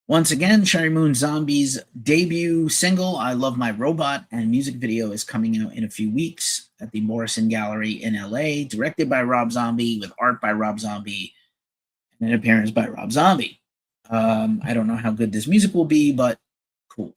Once again, Cherry Moon Zombie's debut single, I Love My Robot, and music video is coming out in a few weeks at the Morrison Gallery in LA, directed by Rob Zombie, with art by Rob Zombie, and an appearance by Rob Zombie. I don't know how good this music will be, but cool.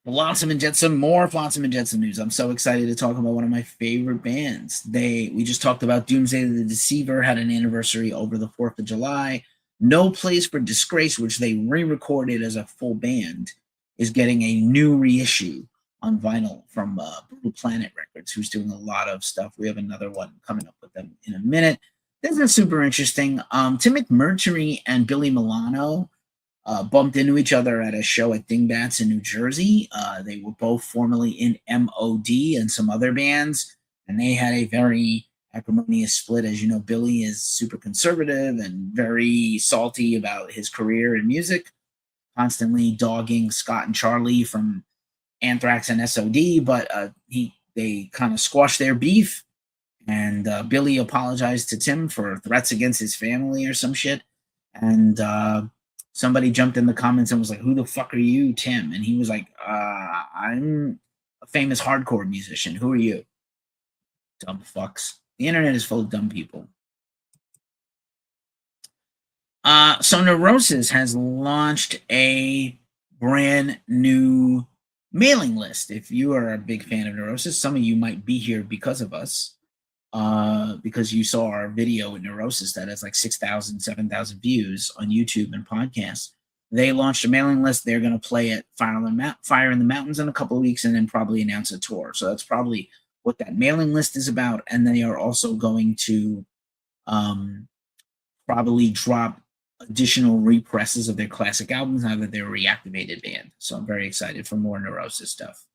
Flotsam and Jetsam, more Flotsam and Jetsam news. I'm so excited to talk about one of my favorite bands. We just talked about Doomsday the Deceiver, had an anniversary over the 4th of July. No Place for Disgrace, which they re-recorded as a full band, is getting a new reissue on vinyl from Brutal Planet Records, who's doing a lot of stuff. We have another one coming up with them in a minute. This is super interesting. Tim McMurtry and Billy Milano bumped into each other at a show at Dingbats in New Jersey. They were both formerly in MOD and some other bands, and they had a very acrimonious split. As you know, Billy is super conservative and very salty about his career in music, constantly dogging Scott and Charlie from Anthrax and SOD, but they kind of squashed their beef, and Billy apologized to Tim for threats against his family or some shit, and somebody jumped in the comments and was like, who the fuck are you, Tim? And he was like, I'm a famous hardcore musician. Who are you? Dumb fucks. The internet is full of dumb people. So Neurosis has launched a brand new mailing list. If you are a big fan of Neurosis, some of you might be here because of us, because you saw our video with Neurosis that has like 6,000, 7,000 views on YouTube and podcasts. They launched a mailing list. They're going to play at Fire in the Mountains in a couple of weeks, and then probably announce a tour. So that's probably what that mailing list is about. And they are also going to probably drop additional represses of their classic albums now that they're a reactivated band. So I'm very excited for more Neurosis stuff.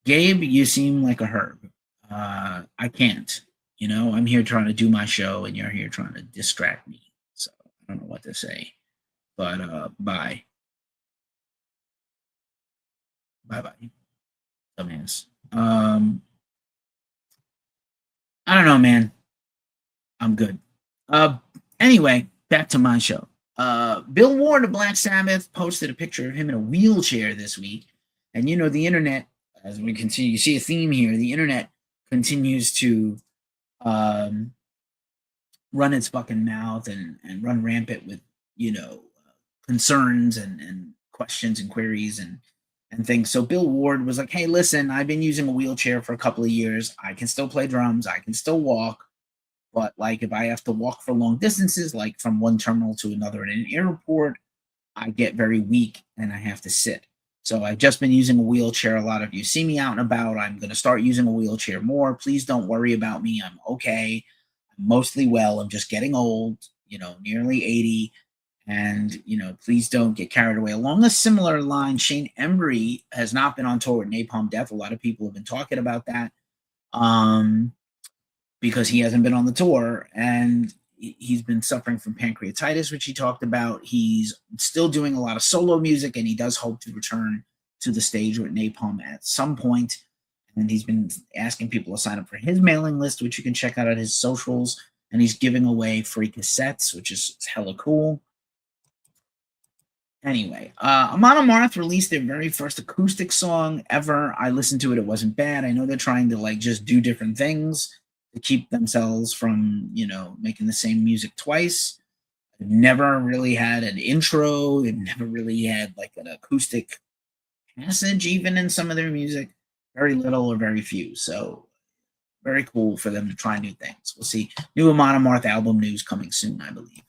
Gabe, you seem like a herb. I can't. I'm here trying to do my show, and you're here trying to distract me. So I don't know what to say. But bye. Bye-bye. Dumbass. I don't know, man. I'm good. Anyway, back to my show. Bill Ward of Black Sabbath posted a picture of him in a wheelchair this week. And the internet, as we continue, you see a theme here, the internet continues to run its fucking mouth and run rampant with, concerns and questions and queries and things. So Bill Ward was like, hey, listen, I've been using a wheelchair for a couple of years. I can still play drums. I can still walk. But like if I have to walk for long distances, like from one terminal to another in an airport, I get very weak and I have to sit. So I've just been using a wheelchair. A lot of you see me out and about. I'm going to start using a wheelchair more. Please don't worry about me. I'm okay. I'm mostly well. I'm just getting old, nearly 80. And, please don't get carried away. Along a similar line, Shane Embry has not been on tour with Napalm Death. A lot of people have been talking about that because he hasn't been on the tour. And he's been suffering from pancreatitis, which he talked about. He's still doing a lot of solo music, and he does hope to return to the stage with Napalm at some point. And he's been asking people to sign up for his mailing list, which you can check out at his socials. And he's giving away free cassettes, which is hella cool. Anyway, Amon Amarth released their very first acoustic song ever. I listened to it. It wasn't bad. I know they're trying to just do different things to keep themselves from, making the same music twice. They've never really had an intro. They've never really had an acoustic passage even in some of their music. Very little or very few. So very cool for them to try new things. We'll see. New Amon Amarth album news coming soon, I believe.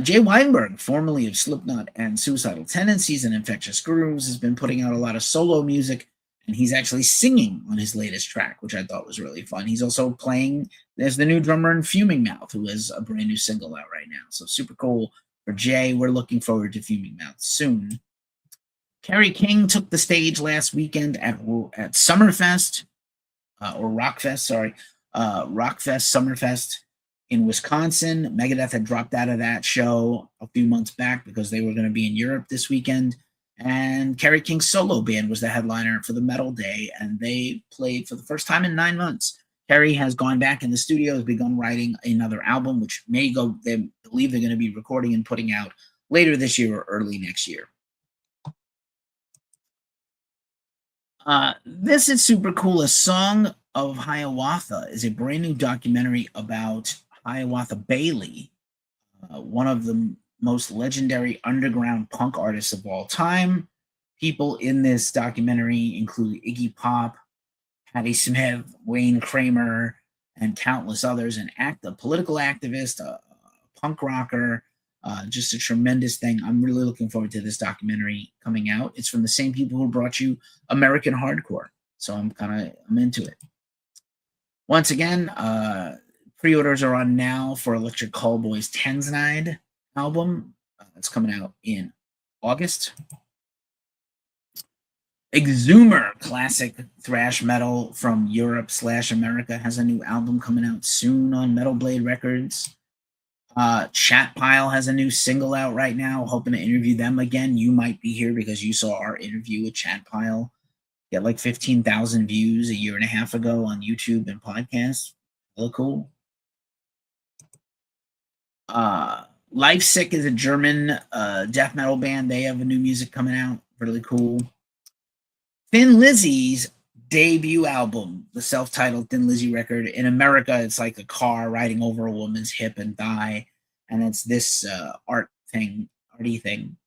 Jay Weinberg, formerly of Slipknot and Suicidal Tendencies and Infectious Grooves, has been putting out a lot of solo music, and he's actually singing on his latest track, which I thought was really fun. He's also playing as the new drummer in Fuming Mouth, who has a brand new single out right now. So super cool for Jay. We're looking forward to Fuming Mouth soon. Kerry King took the stage last weekend at Summerfest, or Rockfest, sorry, Rockfest, Summerfest in Wisconsin. Megadeth had dropped out of that show a few months back because they were going to be in Europe this weekend. And Kerry King's solo band was the headliner for the Metal Day, and they played for the first time in 9 months. Kerry has gone back in the studio, has begun writing another album, which they believe they're going to be recording and putting out later this year or early next year. This is super cool. A Song of Hiawatha is a brand new documentary about Hiawatha Bailey, one of the most legendary underground punk artists of all time. People in this documentary include Iggy Pop, Patti Smith, Wayne Kramer, and countless others. A political activist, a punk rocker, just a tremendous thing. I'm really looking forward to this documentary coming out. It's from the same people who brought you American Hardcore, so I'm into it. Once again, pre-orders are on now for Electric Callboy's Tensnide album. It's coming out in August. Exhumer, classic thrash metal from Europe/America, has a new album coming out soon on Metal Blade Records. Chat Pile has a new single out right now. Hoping to interview them again. You might be here because you saw our interview with Chat Pile. Get like 15,000 views a year and a half ago on YouTube and podcasts. Really cool. Life Sick is a German death metal band. They have a new music coming out. Really cool. Thin Lizzy's debut album, the self-titled Thin Lizzy record. In America, it's like a car riding over a woman's hip and thigh, and it's this arty thing.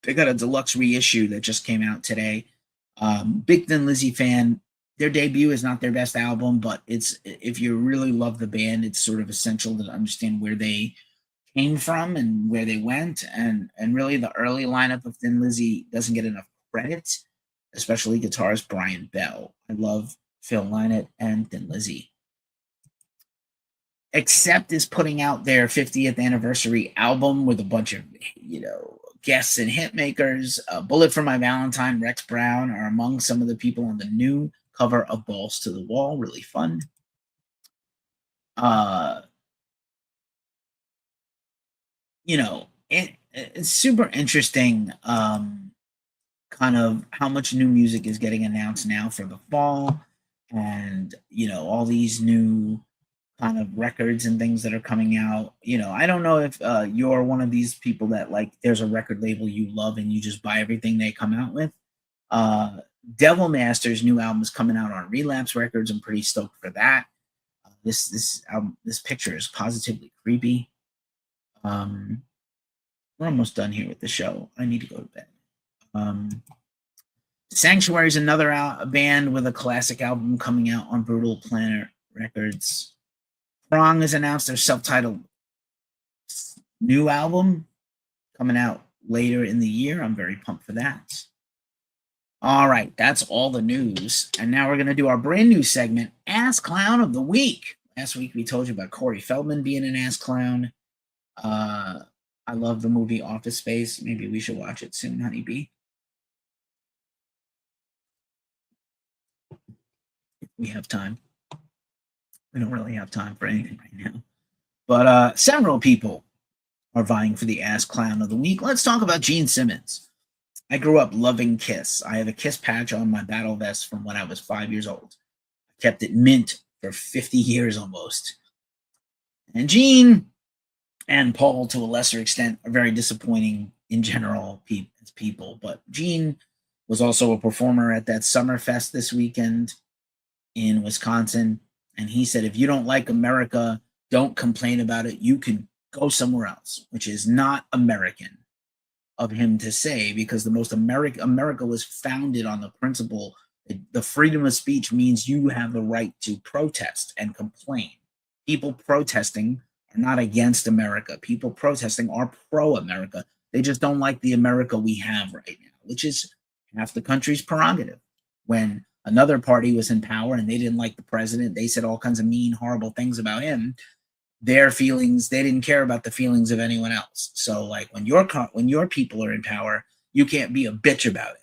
They got a deluxe reissue that just came out today. Big Thin Lizzy fan. Their debut is not their best album, but if you really love the band, it's sort of essential to understand where they came from and where they went, and really the early lineup of Thin Lizzy doesn't get enough credit, especially guitarist Brian Bell. I love Phil Lynott and Thin Lizzy. Accept is putting out their 50th anniversary album with a bunch of, guests and hitmakers. Bullet for My Valentine, Rex Brown are among some of the people on the new cover of Balls to the Wall. Really fun. It's super interesting kind of how much new music is getting announced now for the fall, and all these new kind of records and things that are coming out. I don't know if you're one of these people that there's a record label you love and you just buy everything they come out with. Devil Master's new album is coming out on Relapse Records. I'm pretty stoked for that. This picture is positively creepy. We're almost done here with the show. I need to go to bed. Sanctuary is another band with a classic album coming out on Brutal Planet Records. Prong has announced their self-titled new album coming out later in the year. I'm very pumped for that. All right, that's all the news. And now we're going to do our brand new segment, Ass Clown of the Week. Last week we told you about Corey Feldman being an ass clown. I love the movie Office Space. Maybe we should watch it soon, honeybee. If we have time. We don't really have time for anything right now. But several people are vying for the Ass Clown of the Week. Let's talk about Gene Simmons. I grew up loving Kiss. I have a Kiss patch on my battle vest from when I was 5 years old. I kept it mint for 50 years almost. And Gene and Paul, to a lesser extent, are very disappointing in general as people. But Gene was also a performer at that Summerfest this weekend in Wisconsin. And he said, if you don't like America, don't complain about it. You can go somewhere else, which is not American of him to say, because America was founded on the principle that the freedom of speech means you have the right to protest and complain. People protesting are not against America. People protesting are pro-America. They just don't like the America we have right now, which is half the country's prerogative. When another party was in power and they didn't like the president, they said all kinds of mean, horrible things about him. Their feelings, they didn't care about the feelings of anyone else. So like when your people are in power, you can't be a bitch about it.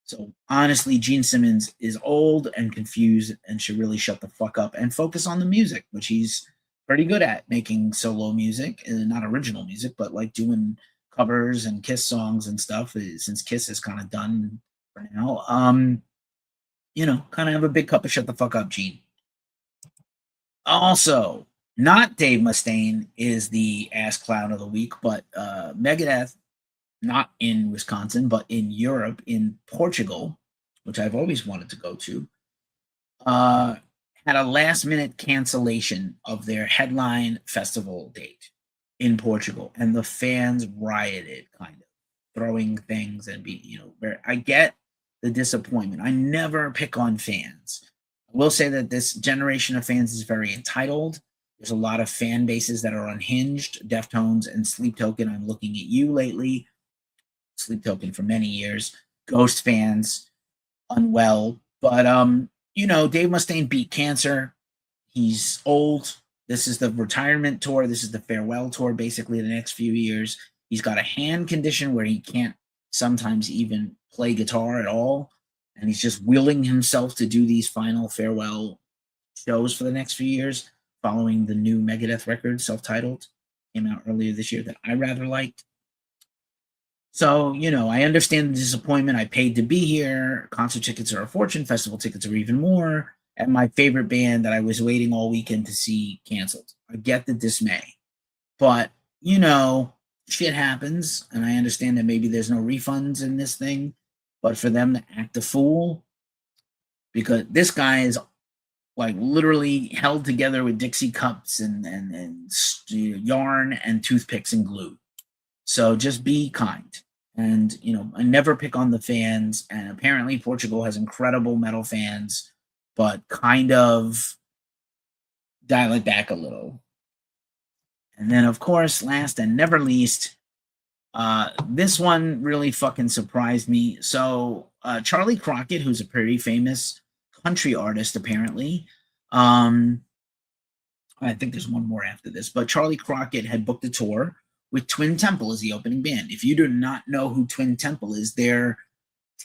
So honestly, Gene Simmons is old and confused and should really shut the fuck up and focus on the music, which he's pretty good at, making solo music, and not original music, but like doing covers and Kiss songs and stuff. Since Kiss is kind of done for now, kind of have a big cup of shut the fuck up, Gene. Also, not Dave Mustaine is the ass clown of the week, but Megadeth, not in Wisconsin, but in Europe, in Portugal, which I've always wanted to go to, had a last minute cancellation of their headline festival date in Portugal. And the fans rioted, kind of throwing things and I get the disappointment. I never pick on fans. I will say that this generation of fans is very entitled. There's a lot of fan bases that are unhinged. Deftones and Sleep Token, I'm looking at you lately. Sleep Token for many years. Ghost fans, unwell. But, Dave Mustaine beat cancer. He's old. This is the retirement tour. This is the farewell tour, basically, the next few years. He's got a hand condition where he can't sometimes even play guitar at all. And he's just willing himself to do these final farewell shows for the next few years, following the new Megadeth record, self-titled, came out earlier this year, that I rather liked. So, I understand the disappointment. I paid to be here. Concert tickets are a fortune. Festival tickets are even more. And my favorite band that I was waiting all weekend to see canceled. I get the dismay. But, shit happens. And I understand that maybe there's no refunds in this thing. But for them to act a fool, because this guy is like literally held together with Dixie cups and yarn and toothpicks and glue. So just be kind. And, I never pick on the fans. And apparently Portugal has incredible metal fans, but kind of dial it back a little. And then, of course, last and never least, this one really fucking surprised me. So Charlie Crockett, who's a pretty famous country artist, apparently. I think there's one more after this, but Charlie Crockett had booked a tour with Twin Temple as the opening band. If you do not know who Twin Temple is, their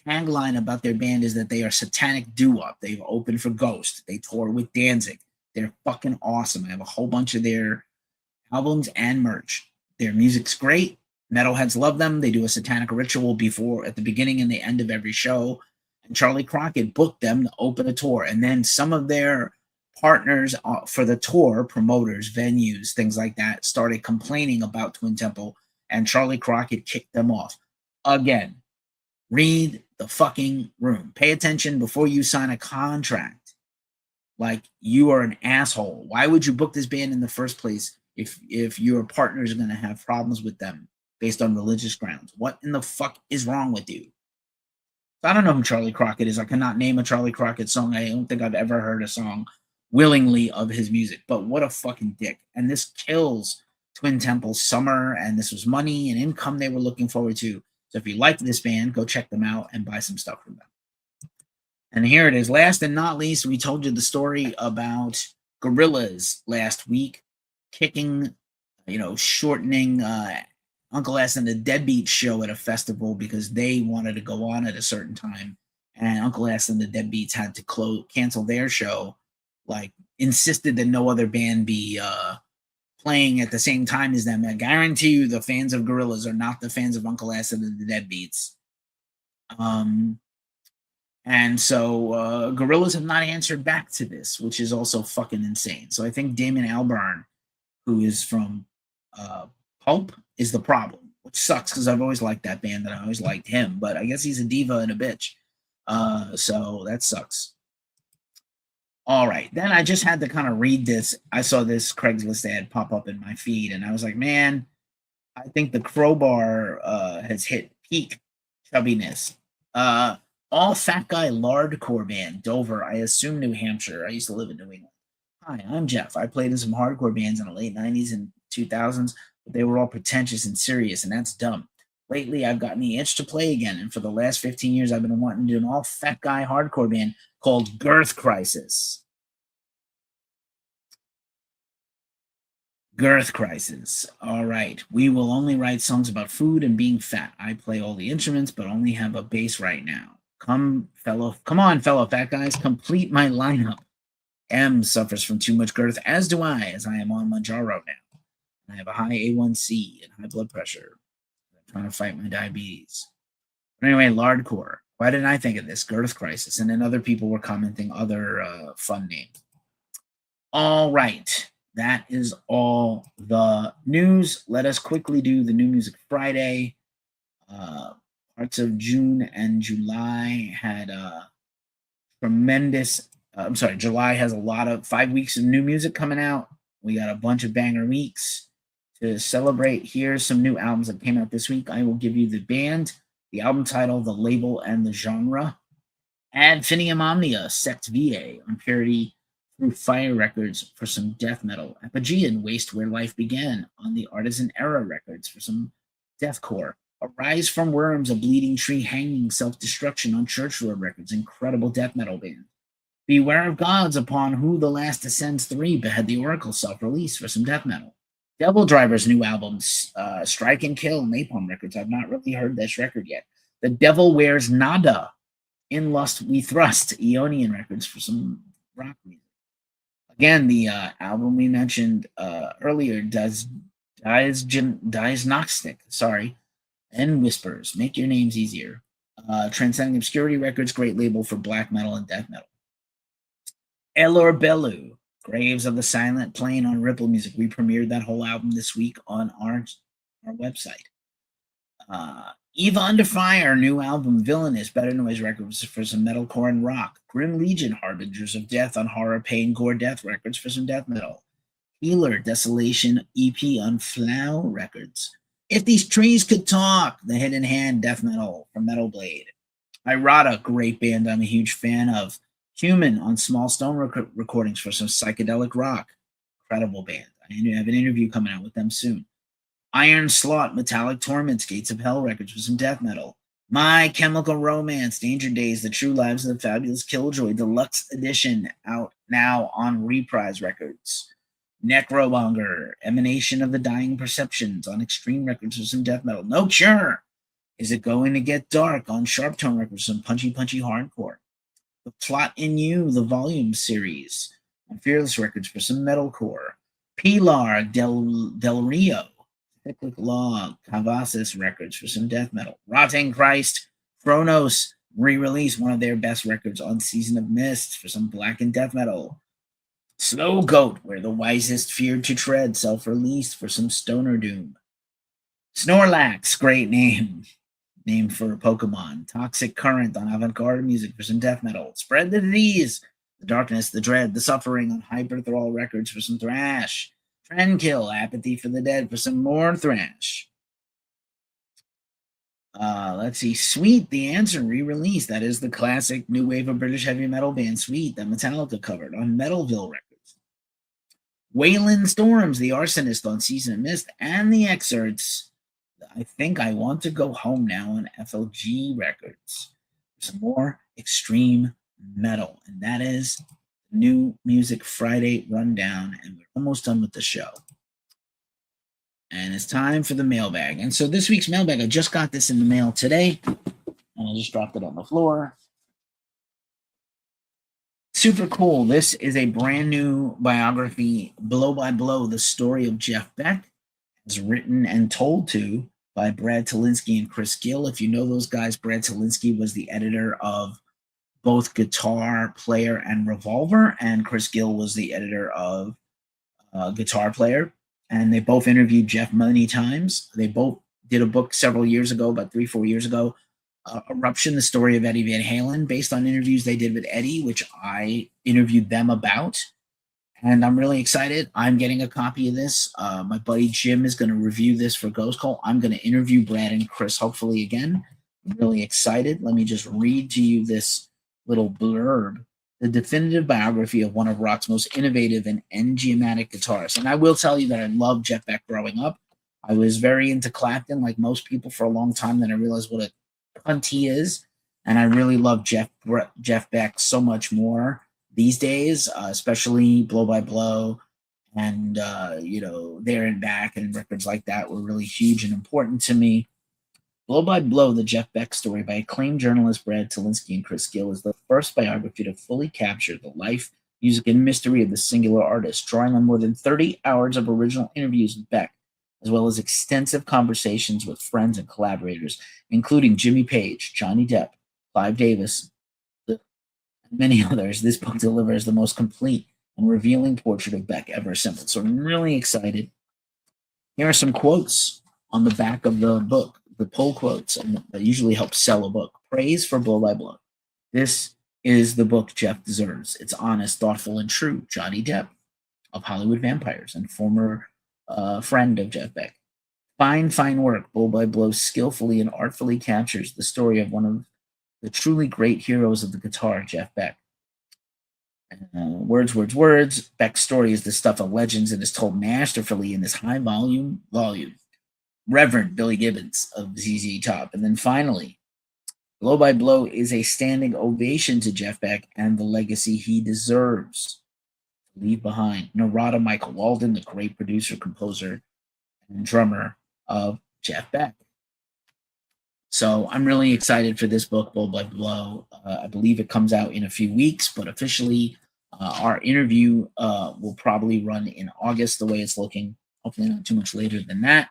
tagline about their band is that they are satanic doo-wop. They've opened for Ghost. They tour with Danzig. They're fucking awesome. I have a whole bunch of their albums and merch. Their music's great. Metalheads love them. They do a satanic ritual at the beginning and the end of every show. And Charlie Crockett booked them to open a tour. And then some of their partners for the tour, promoters, venues, things like that, started complaining about Twin Temple, and Charlie Crockett kicked them off. Again, read the fucking room. Pay attention before you sign a contract. Like, you are an asshole. Why would you book this band in the first place if your partner is going to have problems with them based on religious grounds? What in the fuck is wrong with you? I don't know who Charlie Crockett is. I cannot name a Charlie Crockett song. I don't think I've ever heard a song willingly of his music, but what a fucking dick. And this kills Twin Temple's summer, and this was money and income they were looking forward to. So if you like this band, go check them out and buy some stuff from them. And here it is. Last and not least, we told you the story about Gorillaz last week, shortening Uncle S and the Deadbeats show at a festival because they wanted to go on at a certain time, and Uncle S and the Deadbeats had to cancel their show, like insisted that no other band be playing at the same time as them. I guarantee you the fans of Gorillaz are not the fans of Uncle S and the Deadbeats. And so Gorillaz have not answered back to this, which is also fucking insane. So I think Damon Albarn, who is from Pulp, is the problem, which sucks because I've always liked that band and I always liked him, but I guess he's a diva and a bitch. So that sucks. All right. Then I just had to kind of read this. I saw this Craigslist ad pop up in my feed, and I was like, man, I think the Crowbar has hit peak chubbiness. All fat guy lardcore band, Dover, I assume New Hampshire. I used to live in New England. Hi, I'm Jeff. I played in some hardcore bands in the late 90s and 2000s, but they were all pretentious and serious, and that's dumb. Lately, I've gotten the itch to play again, and for the last 15 years, I've been wanting to do an all fat guy hardcore band called Girth Crisis. Girth Crisis. All right. We will only write songs about food and being fat. I play all the instruments, but only have a bass right now. Come on, fellow fat guys, complete my lineup. M suffers from too much girth, as do I, as I am on Manjaro now. I have a high A1C and high blood pressure. I'm trying to fight my diabetes. But anyway, Lardcore. Why didn't I think of this? Girth Crisis. And then other people were commenting other fun names. All right. That is all the news. Let us quickly do the New Music Friday. Parts of June and July had tremendous. July has a lot of 5 weeks of new music coming out. We got a bunch of banger weeks to celebrate. Here's some new albums that came out this week. I will give you the band, the album title, the label, and the genre. Ad Finium Omnia, Sect VA, on Purity through Fire Records for some death metal. Apogean, Waste Where Life Began, on the Artisan Era Records for some deathcore. Arise from Worms, A Bleeding Tree Hanging, Self-Destruction on Church Road Records, incredible death metal band. Beware of Gods, Upon Who the Last Ascends 3, Behead the Oracle, self-release for some death metal. Devil Driver's new album, Strike and Kill, Napalm Records. I've not really heard this record yet. The Devil Wears Nada, In Lust We Thrust, Aeonian Records for some rock music. Again, the album we mentioned earlier, Dies Gnostic, and Whispers, Make Your Names Easier. Transcending Obscurity Records, great label for black metal and death metal. Elor Belu, Graves of the Silent, playing on Ripple Music. We premiered that whole album this week on our website. Eva Under Fire, new album, Villainous, Better Noise Records for some metalcore and rock. Grim Legion, Harbingers of Death on Horror, Pain, Gore, Death Records for some death metal. Healer, Desolation EP on Flow Records. If These Trees Could Talk, The Hidden Hand, death metal from Metal Blade. Irata, great band I'm a huge fan of. Human on Small Stone recordings for some psychedelic rock. Incredible band. I have an interview coming out with them soon. Iron Slot, Metallic Torments, Gates of Hell Records for some death metal. My Chemical Romance, Danger Days, The True Lives of the Fabulous Killjoy, Deluxe Edition, out now on Reprise Records. Necromonger, Emanation of the Dying Perceptions on Extreme Records for some death metal. No Cure, Is It Going to Get Dark on Sharp Tone Records, some punchy hardcore. The Plot in You, the Volume series on Fearless Records for some metalcore. Pilar Del Rio, Cyclic Law, Cavazos Records for some death metal. Rotting Christ, Chronos, re-release, one of their best records on Season of Mist for some black and death metal. Slow Goat, Where the Wisest Feared to Tread, self-released for some stoner doom. Snorlax, great name for a Pokemon. Toxic Current on Avant-Garde Music for some death metal. Spread the Disease, The Darkness, The Dread, The Suffering on Hyperthrall Records for some thrash. Trendkill, Apathy for the Dead for some more thrash. Let's see. Sweet, The Answer, re-release. That is the classic new wave of British heavy metal band Sweet that Metallica covered on Metalville Records. Wayland Storms, The Arsonist on Season of Mist, and the excerpts. I Think I Want to Go Home now on FLG Records. Some more extreme metal. And that is New Music Friday rundown. And we're almost done with the show. And it's time for the mailbag. And so this week's mailbag, I just got this in the mail today. And I just dropped it on the floor. Super cool. This is a brand new biography, Blow by Blow, the story of Jeff Beck. It's written and told to by Brad Talinsky and Chris Gill. If you know those guys, Brad Talinsky was the editor of both Guitar Player and Revolver, and Chris Gill was the editor of Guitar Player. And they both interviewed Jeff many times. They both did a book several years ago, about 3-4 years ago, Eruption, the story of Eddie Van Halen, based on interviews they did with Eddie, which I interviewed them about. And I'm really excited. I'm getting a copy of this. My buddy Jim is going to review this for Ghost Call. I'm going to interview Brad and Chris hopefully again. I'm really excited. Let me just read to you this little blurb. the definitive biography of one of rock's most innovative and enigmatic guitarists. And I will tell you that I loved Jeff Beck growing up. I was very into Clapton, like most people, for a long time. Then I realized what a cunt he is, and I really love Jeff Beck so much more these days, especially Blow by Blow, and There and Back, and records like that were really huge and important to me. Blow by Blow, the Jeff Beck story by acclaimed journalists Brad Talinsky and Chris Gill, is the first biography to fully capture the life, music, and mystery of the singular artist, drawing on more than 30 hours of original interviews with Beck, as well as extensive conversations with friends and collaborators, including Jimmy Page, Johnny Depp, Clive Davis, and many others. This book delivers the most complete and revealing portrait of Beck ever assembled. So I'm really excited. Here are some quotes on the back of the book, the pull quotes, and that usually help sell a book. Praise for Blow by Blow. This is the book Jeff deserves. It's honest, thoughtful, and true. Johnny Depp of Hollywood Vampires and former friend of Jeff Beck. Fine, fine work. Blow by Blow skillfully and artfully captures the story of one of the truly great heroes of the guitar, Jeff Beck. Words, words, words. Beck's story is the stuff of legends and is told masterfully in this high volume. Reverend Billy Gibbons of ZZ Top. And then finally, Blow by Blow is a standing ovation to Jeff Beck and the legacy he deserves to leave behind. Narada Michael Walden, the great producer, composer, and drummer of Jeff Beck. So I'm really excited for this book, Blow by Blow. I believe it comes out in a few weeks, but officially our interview will probably run in August, the way it's looking. Hopefully not too much later than that.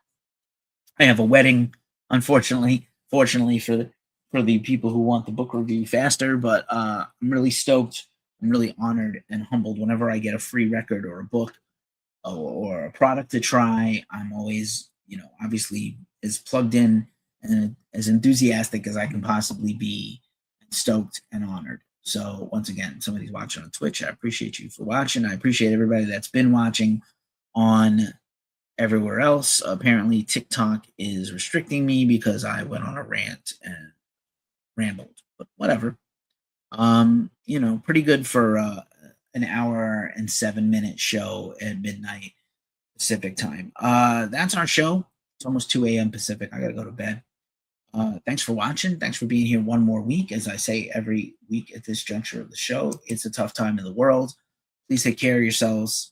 I have a wedding, unfortunately. Fortunately for the people who want the book review faster, but I'm really stoked. I'm really honored and humbled whenever I get a free record or a book or a product to try. I'm always, obviously as plugged in and as enthusiastic as I can possibly be, stoked and honored. So once again, somebody's watching on Twitch. I appreciate you for watching. I appreciate everybody that's been watching on everywhere else. Apparently TikTok is restricting me because I went on a rant and rambled, but whatever. Pretty good for an hour and 7-minute show at midnight Pacific time. That's our show. It's almost 2 a.m. Pacific. I gotta go to bed. Thanks for watching. Thanks for being here one more week. As I say every week at this juncture of the show, it's a tough time in the world. Please take care of yourselves.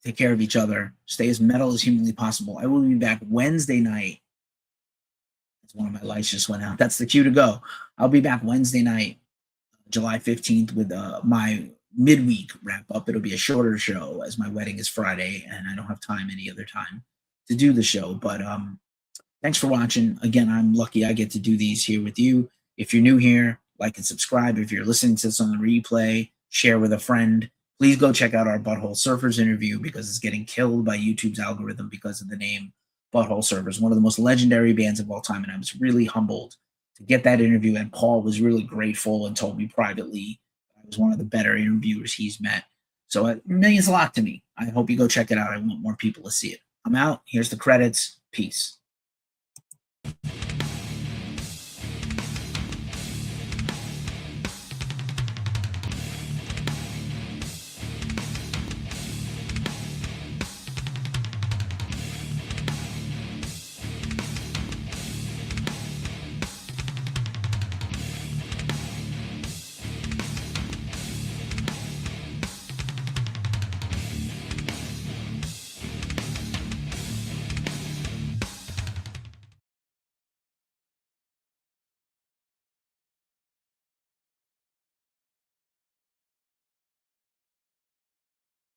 Take care of each other. Stay as metal as humanly possible. I will be back Wednesday night. One of my lights just went out. That's the cue to go. I'll be back Wednesday night, July 15th, with my midweek wrap up. It'll be a shorter show as my wedding is Friday and I don't have time any other time to do the show. But thanks for watching. Again, I'm lucky I get to do these here with you. If you're new here, like and subscribe. If you're listening to this on the replay, share with a friend. Please go check out our Butthole Surfers interview because it's getting killed by YouTube's algorithm because of the name Butthole Surfers, one of the most legendary bands of all time, and I was really humbled to get that interview, and Paul was really grateful and told me privately I was one of the better interviewers he's met. So it means a lot to me. I hope you go check it out. I want more people to see it. I'm out. Here's the credits. Peace.